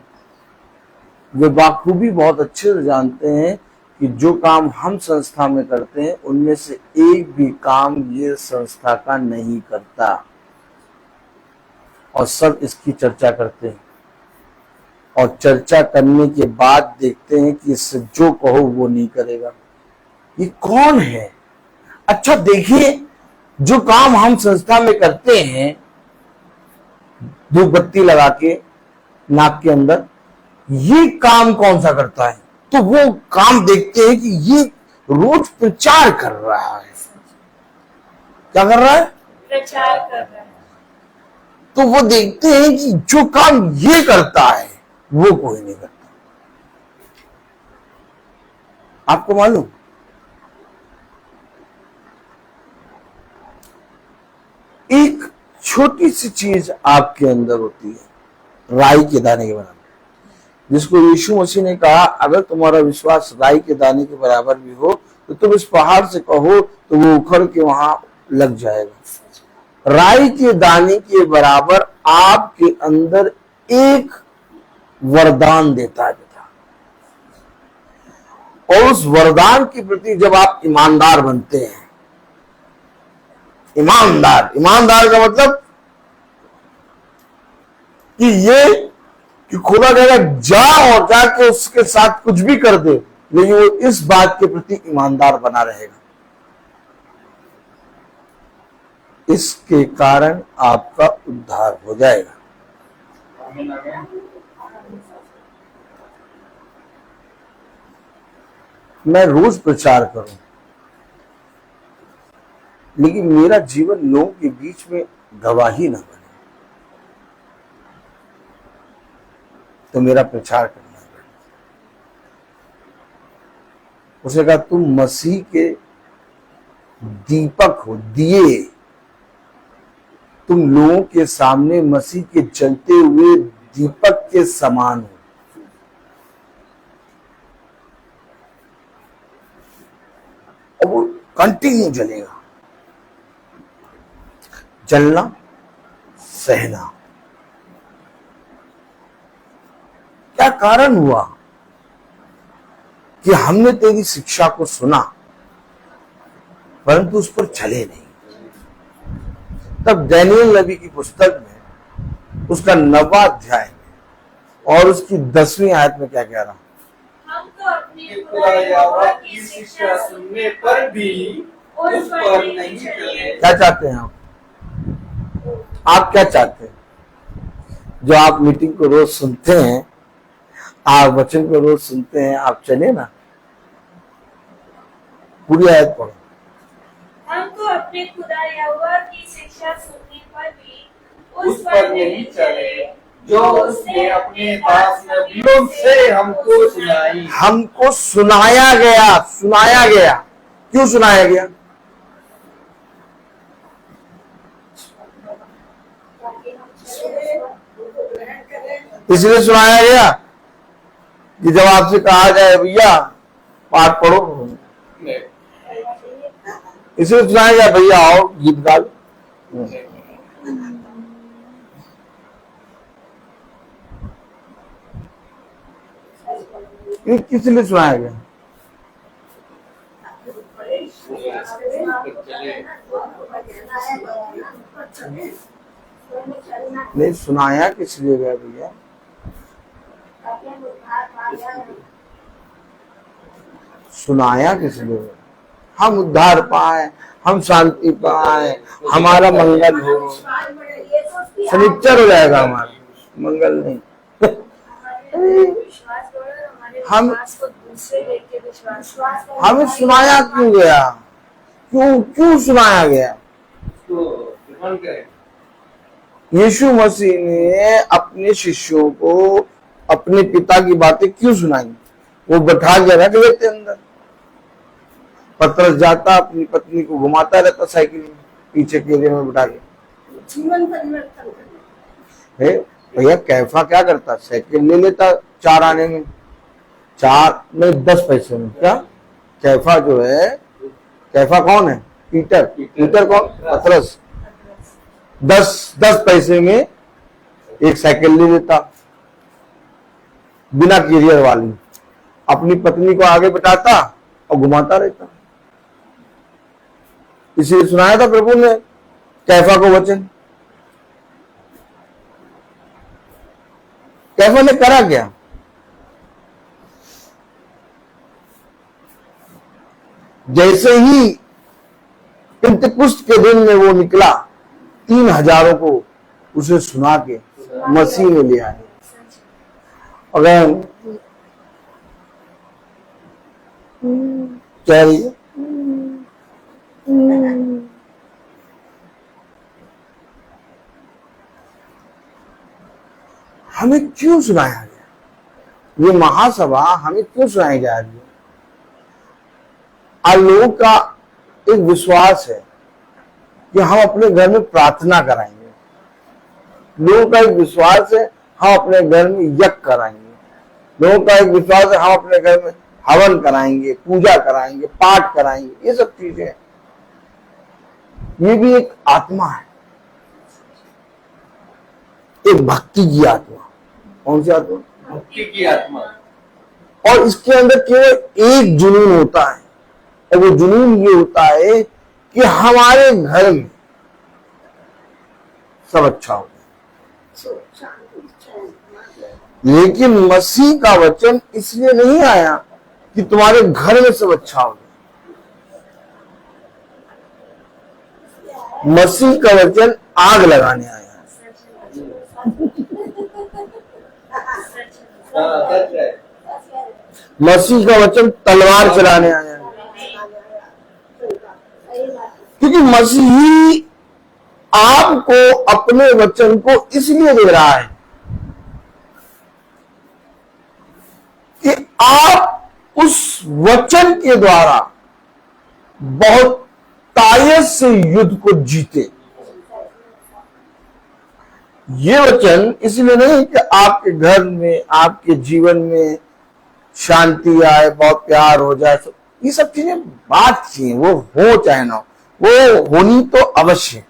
वे बाखूबी बहुत अच्छे से जानते हैं कि जो काम हम संस्था में करते हैं उनमें से एक भी काम ये संस्था का नहीं करता, और सब इसकी चर्चा करते हैं, और चर्चा करने के बाद देखते हैं कि इससे जो कहो वो नहीं करेगा। ये कौन है? अच्छा देखिए, जो काम हम संस्था में करते हैं, धूप बत्ती लगा के नाक के अंदर, ये काम कौन सा करता है? तो वो काम देखते हैं कि ये रोज प्रचार कर रहा है। क्या कर रहा है? प्रचार कर रहा है। तो वो देखते हैं कि जो काम ये करता है वो कोई नहीं करता। आपको मालूम, एक छोटी सी चीज आपके अंदर होती है, राई के दाने के बराबर, जिसको यीशु मसीह ने कहा, अगर तुम्हारा विश्वास राई के दाने के बराबर भी हो तो तुम इस पहाड़ से कहो तो वो उखड़ के वहां लग जाएगा। राई के दाने के बराबर आपके अंदर एक वरदान देता है पिता, और उस वरदान के प्रति जब आप ईमानदार बनते हैं, ईमानदार का मतलब कि ये कि खुदा कहेगा जा और जाके उसके साथ कुछ भी कर दे, लेकिन वो इस बात के प्रति ईमानदार बना रहेगा। इसके कारण आपका उद्धार हो जाएगा। मैं रोज प्रचार करूं, लेकिन मेरा जीवन लोगों के बीच में गवाही ना बने, तो मेरा प्रचार करना पड़ेगा। उसने कहा तुम मसीह के दीपक हो, दिए, तुम लोगों के सामने मसीह के जलते हुए दीपक के समान हो। और वो कंटिन्यू जलेगा, जलना, सहना। क्या कारण हुआ कि हमने तेरी शिक्षा को सुना परंतु उस पर चले नहीं। तब दानियेल नबी की पुस्तक में उसका 9वां अध्याय में और उसकी 10वीं आयत में क्या कह रहा? हम तो अपने खुदा यहोवा की शिक्षा सुनने पर भी उस पर नहीं चले। क्या चाहते हैं आप क्या चाहते हैं? जो आप मीटिंग को रोज सुनते हैं, आप वचन को रोज सुनते हैं, आप चले ना। पूरी आयत पढ़ो। हम तो अपने खुदा यहोवा की शिक्षा सुनने पर भी उस पर नहीं चले जो उसने अपने दास नबियों से हमको सुनाई। हमको सुनाया गया, सुनाया गया। क्यों सुनाया गया? इसलिए सुनाया गया कि जब आपसे कहा जाए भैया पाठ पढ़ो, इसलिए सुनाया गया भैया आओ गीत गा लो। ये किस लिए सुनाया गया? नहीं, सुनाया किस लिए गया भैया? सुनाया किस लिए गया? हम उद्धार पाए, हम शांति पाए, हमारा मंगल हो। शनिचर हो जाएगा हमारा, मंगल नहीं। हमें सुनाया क्यों गया? क्यों सुनाया गया? यीशु मसीह ने अपने शिष्यों को अपने पिता की बातें क्यों सुनाई? वो बैठा के रख लेते अंदर। पतरस जाता, अपनी पत्नी को घुमाता रहता साइकिल में, पीछे केले में बैठा के। जीवन परिवर्तन भैया कैफा क्या करता? साइकिल ले लेता 4 आने में, 4 नहीं 10 पैसे में। क्या कैफा जो है, कैफा कौन है? पीटर कौन? पतरस। 10 पैसे में एक साइकिल ले लेता बिना कैरियर वाली, अपनी पत्नी को आगे बिठाता और घुमाता रहता। इसलिए सुनाया था प्रभु ने कैफा को वचन। कैफा ने करा क्या? जैसे ही पेंतेकुस्त के दिन में वो निकला, 3,000 को उसे सुना के मसीह में ले आए। अगर कह रही है हमें क्यों सुनाया गया? ये महासभा हमें क्यों सुनाई जा रही है? आज लोगों का एक विश्वास है कि हम अपने घर में प्रार्थना कराएंगे। लोगों का एक विश्वास है हम अपने घर में यज्ञ कराएंगे। लोगों का एक विश्वास है हम अपने घर में हवन कराएंगे, पूजा कराएंगे, पाठ कराएंगे। ये सब चीजें, ये भी एक आत्मा है, एक भक्ति की आत्मा। कौन सी आत्मा? भक्ति की आत्मा। और इसके अंदर केवल एक जुनून होता है, और वो जुनून ये होता है कि हमारे घर में सब अच्छा हो। लेकिन मसीह का वचन इसलिए नहीं आया कि तुम्हारे घर में सब अच्छा हो। मसीह का वचन आग लगाने आया। सच है। मसीह का वचन तलवार चलाने आया, क्योंकि मसीही आपको अपने वचन को इसलिए दे रहा है कि आप उस वचन के द्वारा बहुत तायत से युद्ध को जीते। ये वचन इसलिए नहीं कि आपके घर में, आपके जीवन में शांति आए, बहुत प्यार हो जाए। ये सब चीजें बात चाहिए, वो हो चाहे ना हो, वो होनी तो अवश्य।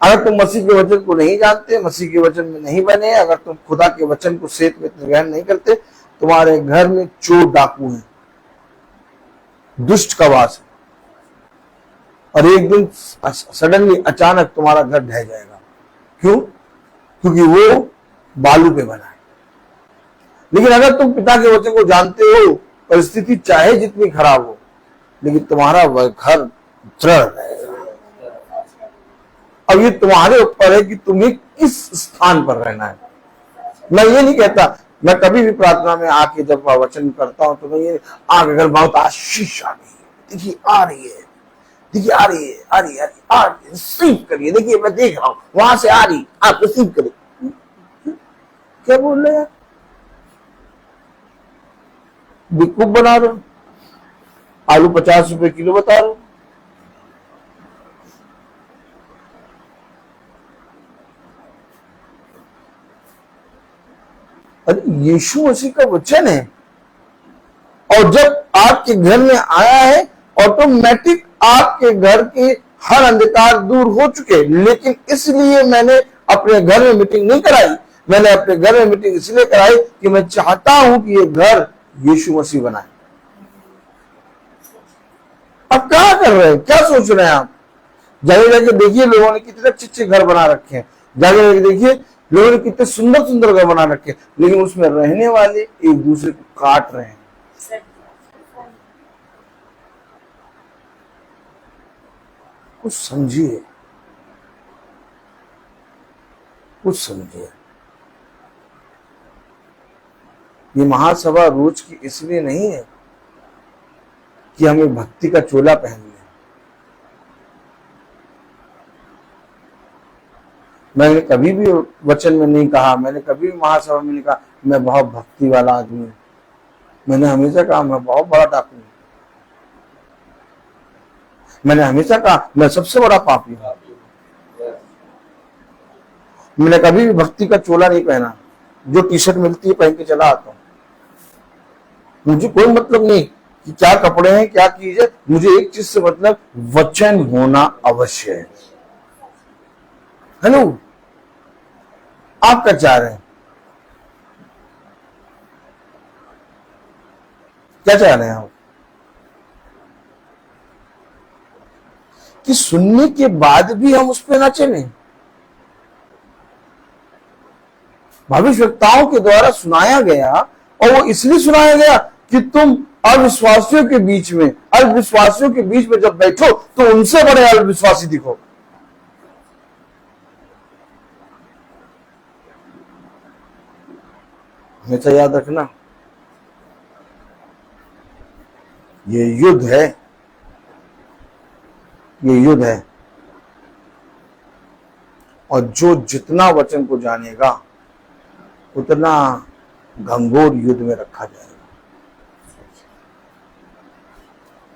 अगर तुम मसीह के वचन को नहीं जानते, मसीह के वचन में नहीं बने, अगर तुम खुदा के वचन को सेत में ग्रहण नहीं करते, तुम्हारे घर में चोर डाकू हैं, दुष्ट का वास है, और एक दिन सडनली अचानक तुम्हारा घर ढह जाएगा। क्यों? क्योंकि वो बालू पे बना है। लेकिन अगर तुम पिता के वचन को जानते हो, परिस्थिति चाहे जितनी खराब हो, लेकिन तुम्हारा वह घर दृढ़ रहेगा। अब ये तुम्हारे ऊपर है कि तुम्हें किस स्थान पर रहना है। मैं ये नहीं कहता, मैं कभी भी प्रार्थना में आके जब वचन करता हूं तो मैं ये अगर बहुत आशीष आ रही है, देखिए आ रही है, देखिए आ रही है, आ रही है, आ रही है, रिसीव करिए, देखिए मैं देख रहा हूं वहां से आ रही, आप रिसीव करिए। क्या बोल रहे हैं? बेवकूफ बना रहे हो। आलू 50 रुपए किलो बता रहे हो। अरे यीशु मसीह का वचन है, और जब आपके घर में आया है ऑटोमेटिक आपके घर के हर अंधकार दूर हो चुके। लेकिन इसलिए मैंने अपने घर में मीटिंग नहीं कराई, मैंने अपने घर में मीटिंग इसलिए कराई कि मैं चाहता हूं कि ये घर यीशु मसीह बनाए। अब क्या कर रहे हैं, क्या सोच रहे हैं आप? जाके जाके देखिए लोगों ने कितने अच्छे अच्छे घर बना रखे हैं, जाके जाके देखिए लोगों ने कितने सुंदर सुंदर घर बना रखे हैं, लेकिन उसमें रहने वाले एक दूसरे को काट रहे हैं। कुछ समझिए, कुछ समझिए। ये महासभा रोज की इसलिए नहीं है कि हमें भक्ति का चोला पहन लें। मैंने कभी भी वचन में नहीं कहा, मैंने कभी भी महासभा में नहीं कहा मैं बहुत भक्ति वाला आदमी हूं। मैंने हमेशा कहा मैं बहुत बड़ा डाकू हूं। मैंने हमेशा कहा मैं सबसे बड़ा पापी हूं। मैंने कभी भी भक्ति का चोला नहीं पहना, जो टी शर्ट मिलती है पहन के चला आता हूं। मुझे कोई मतलब नहीं कि क्या कपड़े हैं, क्या चीज है। मुझे एक चीज से मतलब वचन होना अवश्य है। हेलो, आप क्या चाह रहे हैं? क्या चाह रहे हैं आप? कि सुनने के बाद भी हम उस पर ना चलें? भविष्यवक्ताओं के द्वारा सुनाया गया, और वो इसलिए सुनाया गया कि तुम अविश्वासियों के बीच में, अल्पविश्वासियों के बीच में जब बैठो तो उनसे बड़े अल्पविश्वासी दिखो। हमेशा याद रखना, ये युद्ध है, ये युद्ध है। और जो जितना वचन को जानेगा उतना घंघोर युद्ध में रखा जाएगा।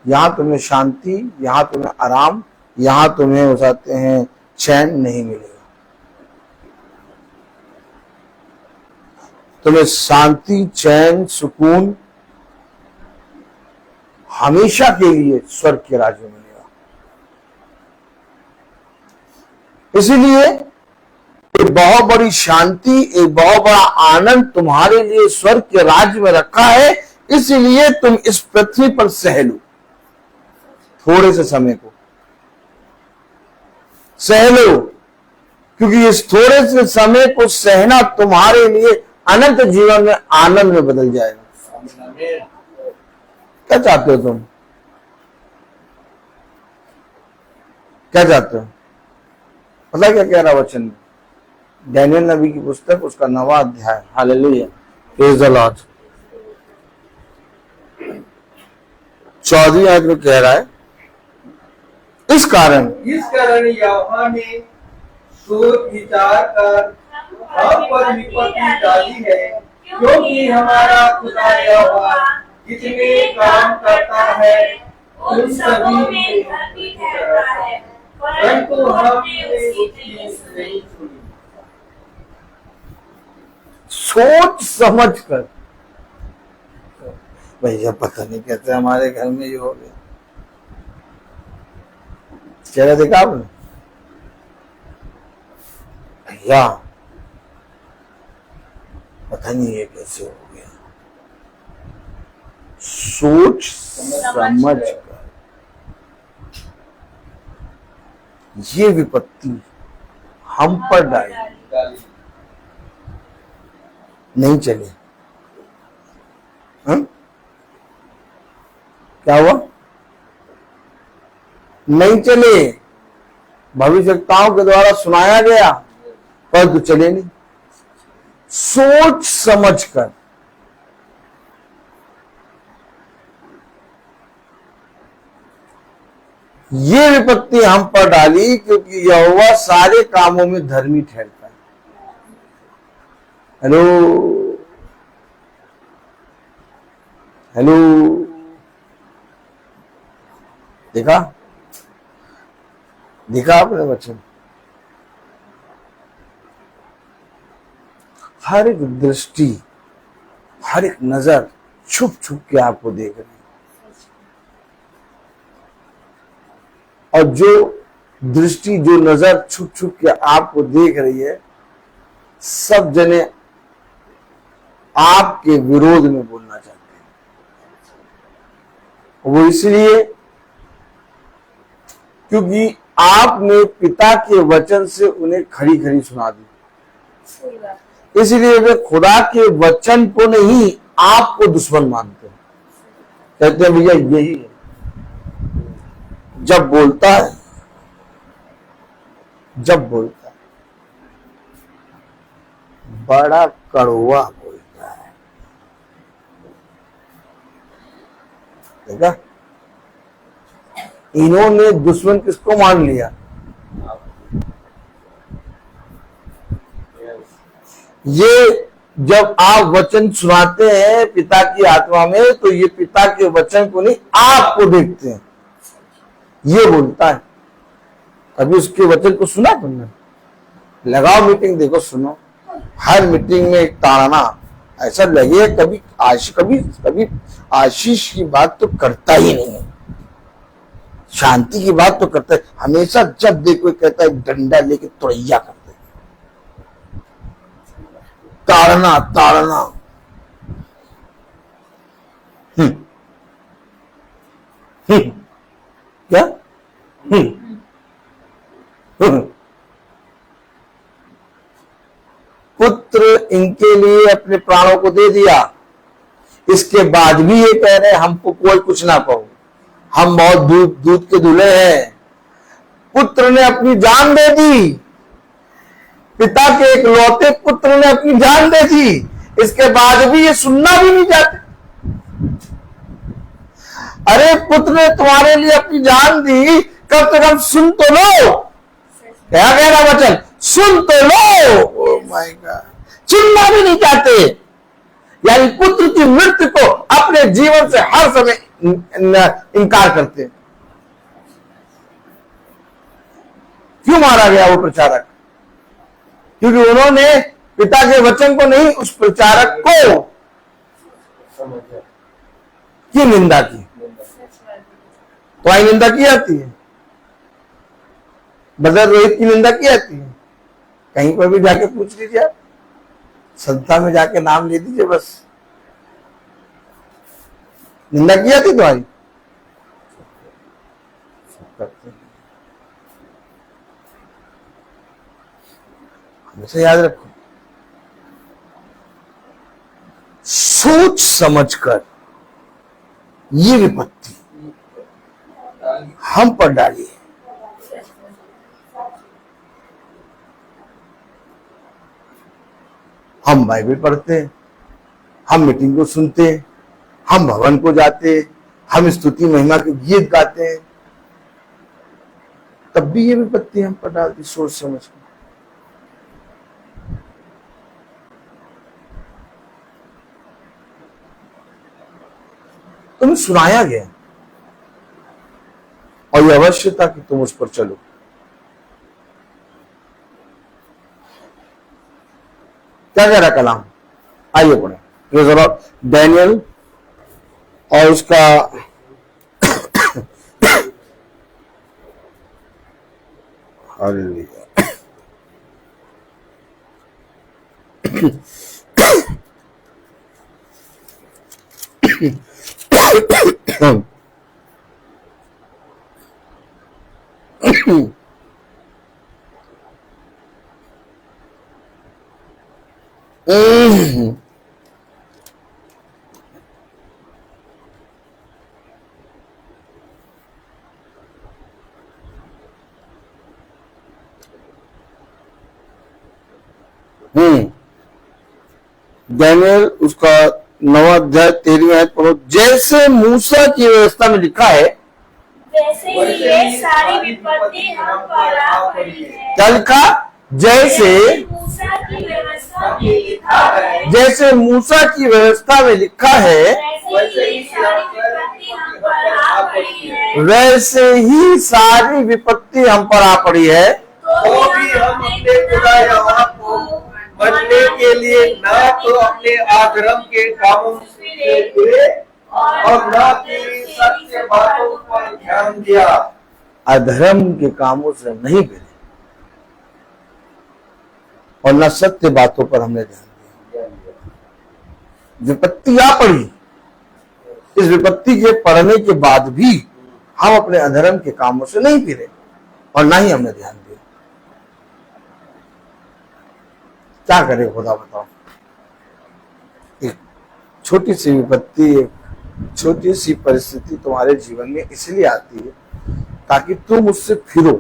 यहां तुम्हें शांति, यहां तुम्हें आराम, यहां तुम्हें हो जाते हैं चैन नहीं मिलेगा। तुम्हें शांति, चैन, सुकून हमेशा के लिए स्वर्ग के राज्य में मिलेगा। इसीलिए एक बहुत बड़ी शांति, एक बहुत बड़ा आनंद तुम्हारे लिए स्वर्ग के राज्य में रखा है। इसलिए तुम इस पृथ्वी पर सह लो, थोड़े से समय को सह लो, क्योंकि इस थोड़े से समय को सहना तुम्हारे लिए अनंत जीवन में आनंद में बदल जाएगा। क्या चाहते हो तुम? क्या चाहते हो? पता क्या कह रहा वचन में? डैनियल नबी की पुस्तक, उसका 9वां अध्याय। Hallelujah, praise the Lord. 14वीं आयत में कह रहा है, इस कारण यहोवा ने सोच विचार कर हम पर विपत्ति डाली है, क्योंकि हमारा खुदा यहोवा जितने काम करता है उन सभी में धर्मी ठहरता है, परंतु हमने उसकी नहीं सुनी। सोच समझ कर। भैया पता नहीं कहते हमारे घर में ये हो गया। चेहरा देखा आपने? भैया पता नहीं ये कैसे हो गया। सोच समझ कर ये विपत्ति हम पर डाली, नहीं चले। हाँ? क्या हुआ? नहीं चले। भविष्यवक्ताओं के द्वारा सुनाया गया, परंतु चले नहीं। सोच समझ कर। ये विपत्ति हम पर डाली, क्योंकि यहोवा सारे कामों में धर्मी ठहरता है। हेलो हेलो, देखा देखा आपने वचन? हर एक दृष्टि, हर एक नजर छुप छुप के आपको देख रही है। और जो दृष्टि, जो नजर छुप छुप के आपको देख रही है, सब जने आपके विरोध में बोलना चाहते हैं। वो इसलिए क्योंकि आपने पिता के वचन से उन्हें खरी खरी सुना दी। इसलिए वे खुदा के वचन को नहीं, आपको दुश्मन मानते हैं। कहते हैं भैया यही है, जब बोलता है, जब बोलता है बड़ा कड़वा बोलता है। देखा, इन्होंने दुश्मन किसको मान लिया? ये जब आप वचन सुनाते हैं पिता की आत्मा में, तो ये पिता के वचन को नहीं, आपको देखते हैं। ये बोलता है। कभी उसके वचन को सुना तुमने? लगाओ मीटिंग, देखो, सुनो। हर मीटिंग में एक ताड़ना, ऐसा लगे कभी आशीष की बात तो करता ही नहीं है, शांति की बात तो करता है। हमेशा जब देखो कहता है डंडा लेके तुरैया कर दे। ताड़ना ताड़ना। क्या? पुत्र इनके लिए अपने प्राणों को दे दिया, इसके बाद भी ये कह रहे हमको कोई कुछ ना पाओ, हम बहुत दूध के दूल्हे हैं। पुत्र ने अपनी जान दे दी, पिता के इकलौते पुत्र ने अपनी जान दे दी, इसके बाद भी ये सुनना भी नहीं चाहते। अरे पुत्र ने तुम्हारे लिए अपनी जान दी, कम से कम सुन तो लो। क्या कह रहा वचन? सुन तो लो। ओह माय गॉड, सुनना भी नहीं चाहते। यानी पुत्र की मृत्यु को अपने जीवन से हर समय इनकार करते। क्यों मारा गया वो प्रचारक? क्योंकि उन्होंने पिता के वचन को नहीं, उस प्रचारक को की निंदा की। तो आई निंदा की जाती है, बदर रोहित की निंदा की जाती है। कहीं पर भी जाके पूछ लीजिए, आप संस्था में जाके नाम ले दीजिए, बस निंदा की जाती तुम्हारी। हमेशा याद रखो, सोच समझकर ये विपत्ति हम पर डालिए। हम बाइबल पढ़ते, हम मीटिंग को सुनते, हम भवन को जाते, हम स्तुति महिमा के गीत गाते हैं, तब भी ये विपत्ति हम पर डालती सोच समझ कर। तुम्हें सुनाया गया और यह अवश्य था कि तुम उस पर चलो। क्या कह रहा कलाम? आइए पढ़े प्रेज़ द लॉर्ड। डैनियल और उसका हालेलुया। डैनियल उसका 9वां अध्याय 13वीं आयत पढ़ो। जैसे मूसा की व्यवस्था में लिखा है, वैसे ही ये सारी विपत्ति हम पर आ पड़ी है। क्या लिखा? जैसे मूसा की व्यवस्था में लिखा है, जैसे मूसा की व्यवस्था में लिखा है, वैसे ही सारी विपत्ति हम पर आ पड़ी है। वैसे ही सारी विपत्ति हम पर आ पड़ी है। तो भी हम अपने खुदा यहोवा को मनने के लिए न तो अपने अधर्म के कामों से फिरे और न कि सत्य बातों पर ध्यान दिया। अधर्म के कामों से नहीं फिरे और न सत्य बातों पर हमने ध्यान दिया। विपत्ति आ पड़ी, इस विपत्ति के पड़ने के बाद भी हम अपने अधर्म के कामों से नहीं फिरे और न ही हमने ध्यान दिया। क्या करे खुदा बताओ? एक छोटी सी विपत्ति, एक छोटी सी परिस्थिति तुम्हारे जीवन में इसलिए आती है ताकि तुम उससे फिरो।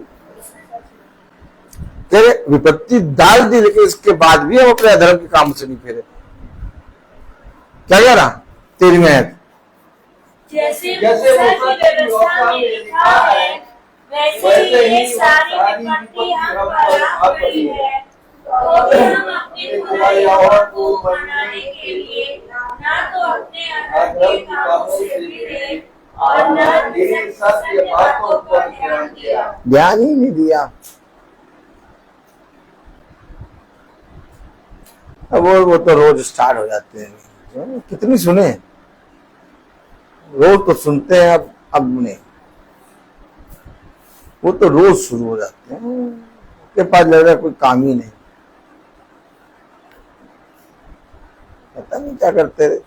तेरे विपत्ति डाल दी, लेकिन इसके बाद भी हम अपने अधर्म के काम से नहीं फिरे। क्या कह रहा? 13वीं आयत। जैसे मूसा की व्यवस्था में लिखा है, वैसे ही ये सारी विपत्ति हम पर आ पड़ी है। तो भी हम अपने खुदा यहोवा को मनाने के लिए न तो अपने अधर्म के कामों से फिरे और न ही सत्य बातों पर ध्यान दिया। ध्यान ही नहीं दिया। अब वो तो रोज स्टार्ट हो जाते हैं। कितनी सुने, रोज तो सुनते हैं, अब नहीं, वो तो रोज शुरू हो जाते हैं। के पास लग रहा है कोई काम ही नहीं। पता नहीं क्या करते रहे।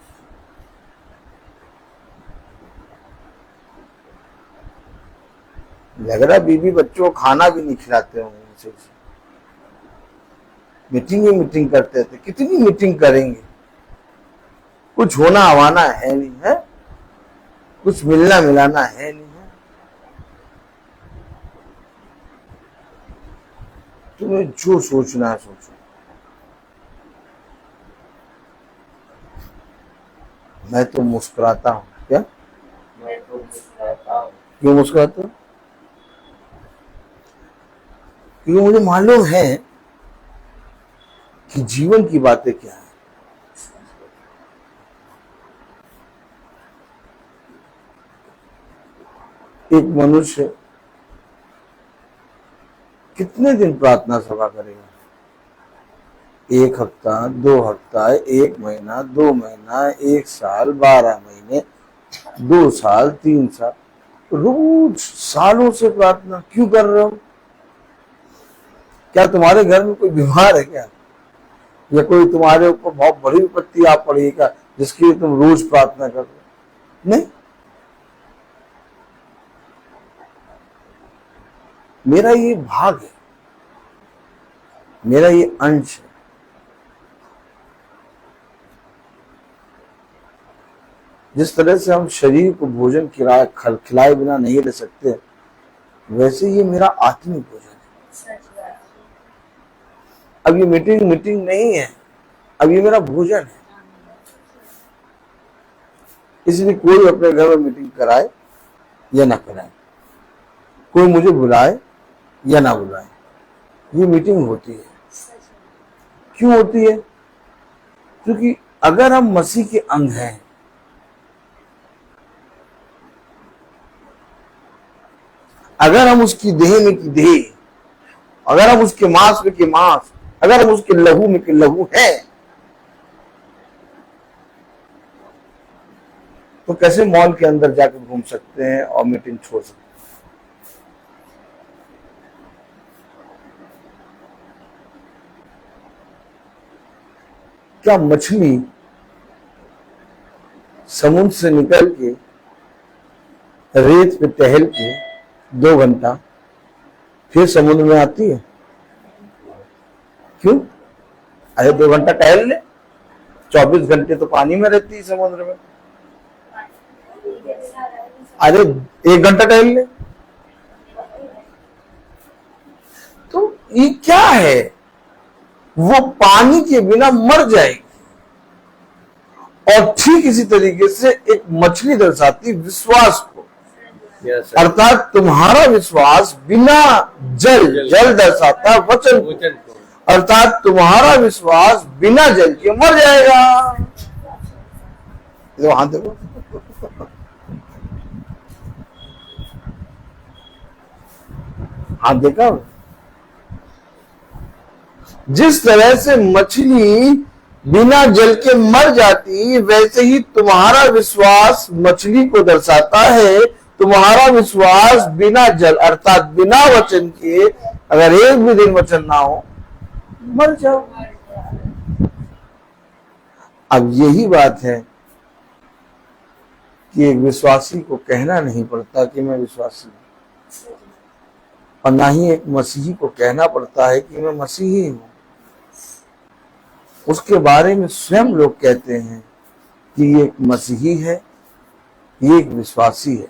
लग रहा बीवी बच्चों को खाना भी नहीं खिलाते होंगे मुझे। मीटिंग करते थे। कितनी मीटिंग करेंगे, कुछ होना हवाना है नहीं है, कुछ मिलना मिलाना है नहीं है। तुम्हें जो सोचना है सोचो। मैं तो मुस्कुराता हूं। क्या? मैं तो मुस्कुराता हूं। क्यों मुस्कुराते हो? क्योंकि मुझे मालूम है कि जीवन की बातें क्या है। एक मनुष्य कितने दिन प्रार्थना सभा करेगा? 1 हफ्ता, 2 हफ्ता, 1 महीना, 2 महीना, 1 साल, 12 महीने, 2 साल, 3 साल, रोज सालों से प्रार्थना क्यों कर रहे हो? क्या तुम्हारे घर में कोई बीमार है क्या? या कोई तुम्हारे ऊपर बहुत बड़ी विपत्ति आ पड़ी है क्या, जिसके लिए तुम रोज प्रार्थना कर रहे हो? नहीं। मेरा ये भाग है, मेरा ये अंश है। जिस तरह से हम शरीर को भोजन खिलाए बिना नहीं रह सकते, वैसे ये मेरा आत्मिक भोजन है। अब ये मीटिंग नहीं है, अब ये मेरा भोजन है। इसलिए कोई अपने घर में मीटिंग कराए या ना कराए, कोई मुझे बुलाए या ना बुलाए, ये मीटिंग होती है। क्यों होती है? क्योंकि अगर हम मसीह के अंग हैं, अगर हम उसकी देह में की देह, अगर हम उसके मांस में के मांस, अगर हम उसके लहू में के लहू हैं, तो कैसे मॉल के अंदर जाकर घूम सकते हैं और मीटिंग छोड़ सकते हैं? क्या मछली समुद्र से निकल के रेत पे टहल के 2 घंटा फिर समुद्र में आती है? क्यों? अरे 2 घंटा टहल ले, 24 घंटे तो पानी में रहती है समुद्र में। अरे 1 घंटा टहल ले। तो ये क्या है? वो पानी के बिना मर जाएगी। और ठीक इसी तरीके से एक मछली दर्शाती विश्वास को, अर्थात तुम्हारा विश्वास बिना जल दर्शाता वचन को, अर्थात तुम्हारा विश्वास बिना जल के मर जाएगा। हाथ देखो, हाथ देखा? जिस तरह से मछली बिना जल के मर जाती, वैसे ही तुम्हारा विश्वास मछली को दर्शाता है। तुम्हारा विश्वास बिना जल अर्थात बिना वचन के, अगर एक भी दिन वचन ना हो, मर जाओ। अब यही बात है कि एक विश्वासी को कहना नहीं पड़ता कि मैं विश्वासी हूं, और ना ही एक मसीही को कहना पड़ता है कि मैं मसीही हूं। उसके बारे में स्वयं लोग कहते हैं कि ये एक मसीही है, ये एक विश्वासी है।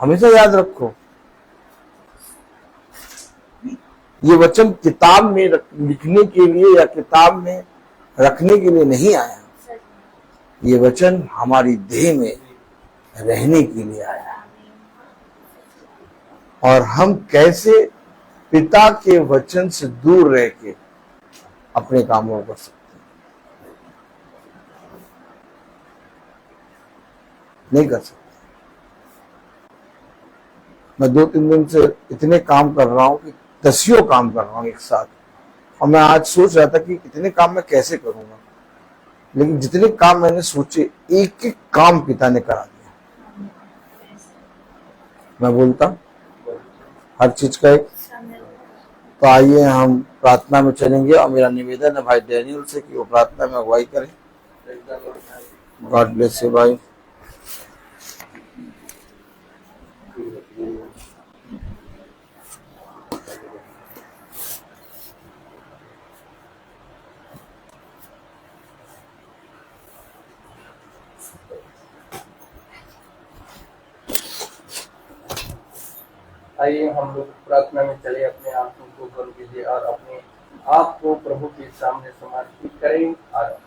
हमेशा याद रखो, ये वचन किताब में लिखने के लिए या किताब में रखने के लिए नहीं आया। ये वचन हमारी देह में रहने के लिए आया। और हम कैसे पिता के वचन से दूर रह के अपने कामों कर सकते हैं? नहीं कर सकते। मैं 2-3 दिन से इतने काम कर रहा हूं कि 10 काम कर रहा हूं एक साथ, और मैं आज सोच रहा था कि इतने काम मैं कैसे करूंगा, लेकिन जितने काम मैंने सोचे, एक एक काम पिता ने करा दिया। मैं बोलता हर चीज का एक। तो आइए हम प्रार्थना में चलेंगे और मेरा निवेदन है भाई डैनियल से कि वो प्रार्थना में अगुवाई करें। गॉड ब्लेस यू भाई। आइए हम लोग प्रार्थना में चले, अपने आंखों को बंद कीजिए और अपने आप को प्रभु के सामने समर्पित करें और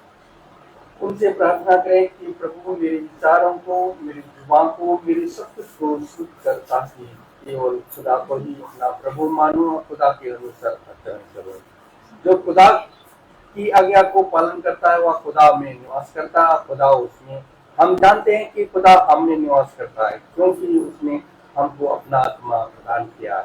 उनसे प्रार्थना करें कि प्रभु मेरे विचारों को, मेरी जुबान को, मेरे सब कुछ को शुद्ध करता कि केवल खुदा को ही अपना प्रभु मानूं और खुदा के अनुसार आचरण करूं। जो खुदा की आज्ञा को पालन करता है वह खुदा में निवास करता है, खुदा उसमें। हम जानते हैं कि खुदा हम में निवास करता है क्योंकि उसने हमको अपना आत्मा प्रदान किया।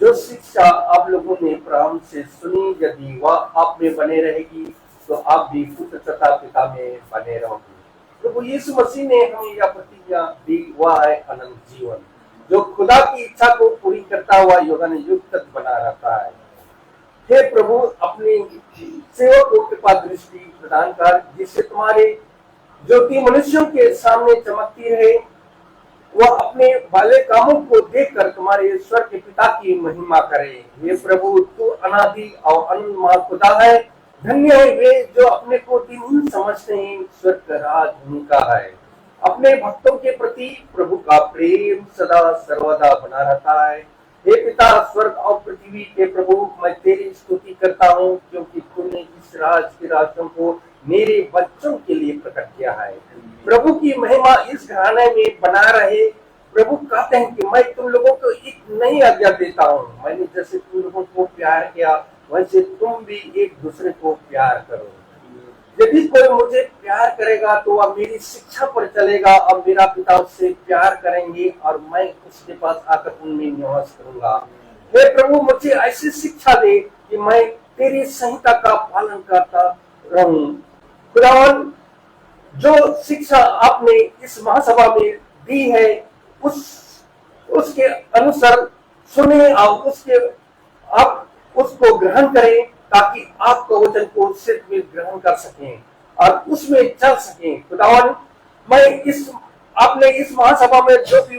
जो शिक्षा आप लोगों ने प्रारंभ से सुनी, यदि वह आप में बने रहेगी तो आप भी पुत्र तथा पिता में बने रहोगे। प्रभु यीशु मसीह ने हमें यह प्रतिज्ञा दी, वह है अनंत जीवन। जो खुदा की इच्छा को पूरी करता हुआ युगान युग तक बना रहता है। हे प्रभु, अपने सेवक को कृपा दृष्टि प्रदान कर, जिससे तुम्हारे ज्योति मनुष्यों के सामने चमकती रहे। वह अपने भले कामों को देखकर तुम्हारे ईश्वर के पिता की महिमा करे। हे प्रभु, तू अनादि और अनंत खुदा है। धन्य है वे जो अपने को दीनहीन समझते हैं, ईश्वर का राज उनका है। अपने भक्तों के प्रति प्रभु का प्रेम सदा सर्वदा बना रहता है। हे पिता, स्वर्ग और पृथ्वी के प्रभु, मैं तेरी स्तुति करता हूँ क्योंकि तूने इस राज के रास्तों को मेरे बच्चों के लिए प्रकट किया है। प्रभु की महिमा इस घराने में बना रहे। प्रभु कहते हैं कि मैं तुम लोगों को एक नई आज्ञा देता हूँ, मैंने जैसे तुम लोगों को प्यार किया वैसे तुम भी एक दूसरे को प्यार करो। यदि कोई मुझे प्यार करेगा तो वह मेरी शिक्षा पर चलेगा और मेरा पिता उससे प्यार करेंगे और मैं उसके पास आकर उनमें निवास करूंगा। हे प्रभु, मुझे ऐसी शिक्षा दे कि मैं तेरी संहिता का पालन करता रहूं। खुदावन, जो शिक्षा आपने इस महासभा में दी है उसके अनुसार सुने और आप उसको ग्रहण करें ताकि आपका वचन को सिर्फ में ग्रहण कर सकें और उसमें चल सकें। खुदावन, मैं आपने इस महासभा में जो भी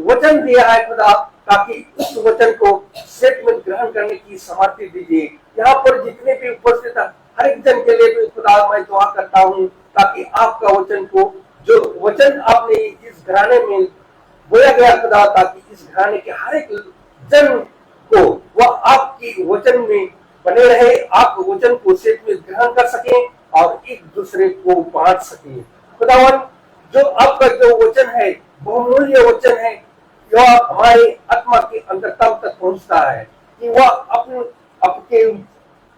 वचन दिया है खुदा, ताकि उस वचन को सिर्फ में ग्रहण करने की सामर्थ्य दीजिए। यहाँ पर जितने भी उपस्थित हर एक जन के लिए भी खुदा मैं दुआ करता हूँ ताकि आपका वचन को, जो वचन आपने इस घराने में बोया गया खुदा, ताकि इस घराने के हर एक जन को वह आपकी वचन में बने रहे, आप वचन को सिर्फ में ग्रहण कर सके और एक दूसरे को बांट सके। खुदावन, जो आपका जो वचन है बहुमूल्य वचन है, यह हमारे आत्मा के अंतरतम तक पहुंचता है कि वह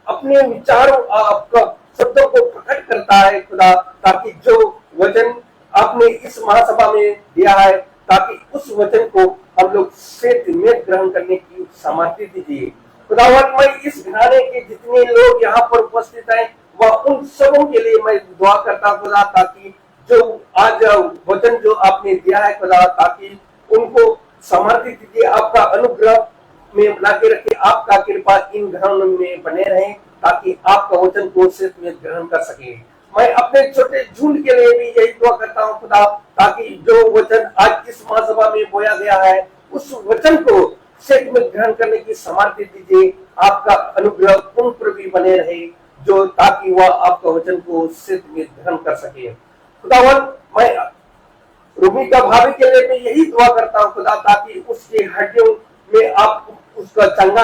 अपने विचारों आपका शब्दों को प्रकट करता है खुदा, ताकि जो वचन आपने इस महासभा में दिया है ताकि उस वचन को हम लोग सिर्फ में ग्रहण करने की सामर्थ्य दीजिए। खुदावन, मैं इस घराने के जितने लोग यहाँ पर उपस्थित हैं वह उन सबों के लिए मैं दुआ करता हूँ खुदा, ताकि जो आज वचन जो आपने दिया है खुदा, ताकि उनको सामर्थ्य दीजिए। आपका अनुग्रह में बना के रखे, आपका कृपा इन घरों में बने रहे ताकि आपका वचन को सिर्फ में ग्रहण कर सके। मैं अपने छोटे झुंड के लिए भी यही दुआ करता हूँ खुदा, ताकि जो वचन आज इस महासभा में बोया गया है उस वचन को सिर्फ में ग्रहण करने की सामर्थ्य दीजिए। आपका अनुग्रह उन पर भी बने रहे जो, ताकि वह आपका वचन को सिर्फ में ग्रहण कर सके। खुदावन, मैं रूबी का भाभी के लिए मैं यही दुआ करता हूँ खुदा, ताकि उसके हड्डियों में आप उसका चंगा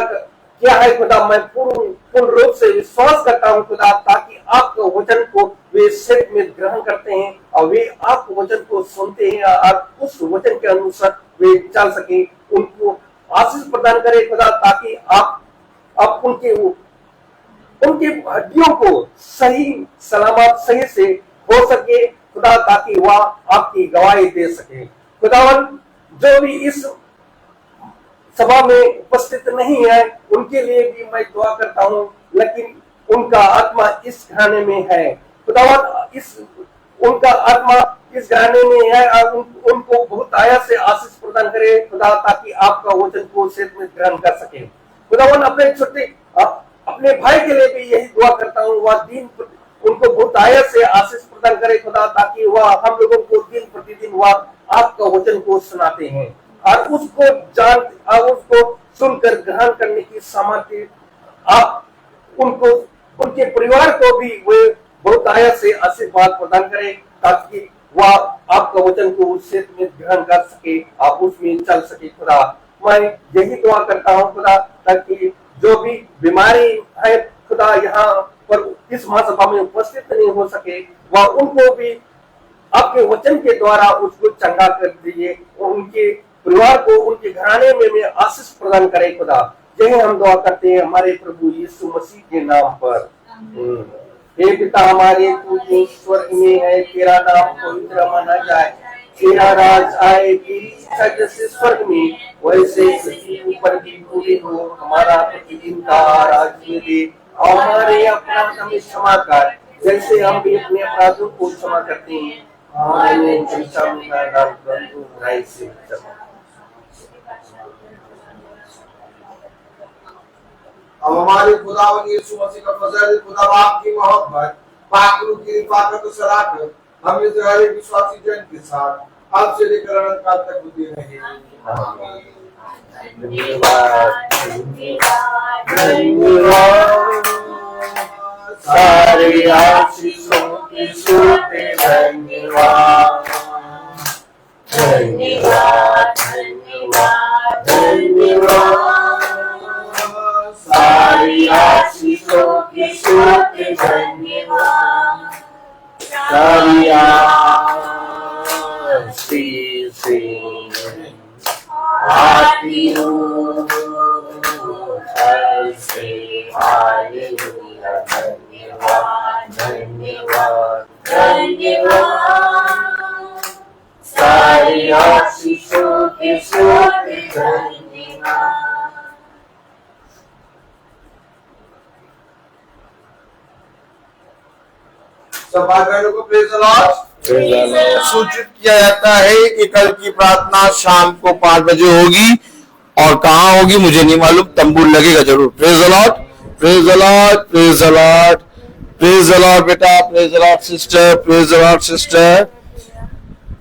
क्या है खुदा, मैं पूर्ण रूप से विश्वास करता हूँ खुदा, ताकि आपके वचन को वे सिर्फ में ग्रहण करते हैं और वे आपके वचन को सुनते हैं और उस वचन के अनुसार वे चल सके। उनको आशीष प्रदान करे खुदा, ताकि आप उनकी हड्डियों को सही सलामत सही से हो सके खुदा, ताकि वह आपकी गवाही दे सके। खुदावन, जो भी इस सभा में उपस्थित नहीं है उनके लिए भी मैं दुआ करता हूँ, लेकिन उनका आत्मा इस घराने में है खुदावन, उनका आत्मा इस घराने में है और उनको बहुत आया से आशीष प्रदान करे खुदा, ताकि आपका वचन को सिर्फ में ग्रहण कर सके। खुदावन, अपने अपने भाई के लिए भी यही दुआ करता हूँ, वह दिन उनको बहुत आयत से आशीष प्रदान करे खुदा, ताकि वह हम लोगों को दिन प्रतिदिन वह आपका वचन को सुनाते हैं और उसको और उसको सुनकर ग्रहण करने की सामर्थ्य आप उनको, उनके परिवार को भी वे बहुत आयत से आशीर्वाद प्रदान करें, ताकि वह आपका वचन को उस क्षेत्र में ग्रहण कर सके, आप उसमें चल सके खुदा। मैं यही दुआ करता हूँ खुदा, ताकि जो भी बीमारी है खुदा यहाँ पर इस महासभा में उपस्थित नहीं हो सके, वह उनको भी आपके वचन के द्वारा उसको चंगा कर दीजिए, उनके परिवार को, उनके घराने में आशीष प्रदान करे खुदा। यही हम दुआ करते हैं हमारे प्रभु यीशु मसीह के नाम पर। हे पिता हमारे, तू जो स्वर्ग में है, तेरा नाम पवित्र माना जाए, तेरा राज आए, तेरी इच्छा जैसे स्वर्ग में वैसे पृथ्वी पर भी पूरी हो। हमारा प्रतिदिन का राज्य दे, और हमारे अपराध हमें क्षमा कर, जैसे हम भी अपने अपराधों को क्षमा करते हैं। हमारे परीक्षा में न डाल, परंतु बुराई से बचा। अब हमारे खुदावन यीशु मसीह का फजल, खुदा बाप की मोहब्बत, पाक रूह की रिफाकत और शराकत हम इस्राएली विश्वासी जन के साथ अब से लेकर अनंत काल तक होती रहे। आमीन। धन्यवाद धन्यवाद धन्यवाद, सारे आशीषों की सूते धन्यवाद धन्यवाद धन्यवाद धन्यवाद, सारी आशीषों की सूते धन्यवाद, सारी आशीषें आती हूँ से। हालेलुया, धन्यवाद धन्यवाद धन्यवाद, सारी आशीषों के सूते धन्यवाद। सब भाई बहनों को प्रेज़ द लॉर्ड। सूचित किया जाता है कि कल की प्रार्थना शाम को 5 बजे होगी, और कहाँ होगी मुझे नहीं मालूम, तंबू लगेगा जरूर। Praise the Lord, praise the Lord, praise the Lord, praise the Lord बेटा, praise the Lord sister, praise the Lord sister,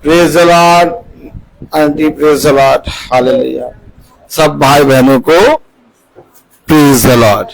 praise the Lord aunty, praise the Lord. Hallelujah. सब भाई बहनों को प्रेज़ द लॉर्ड।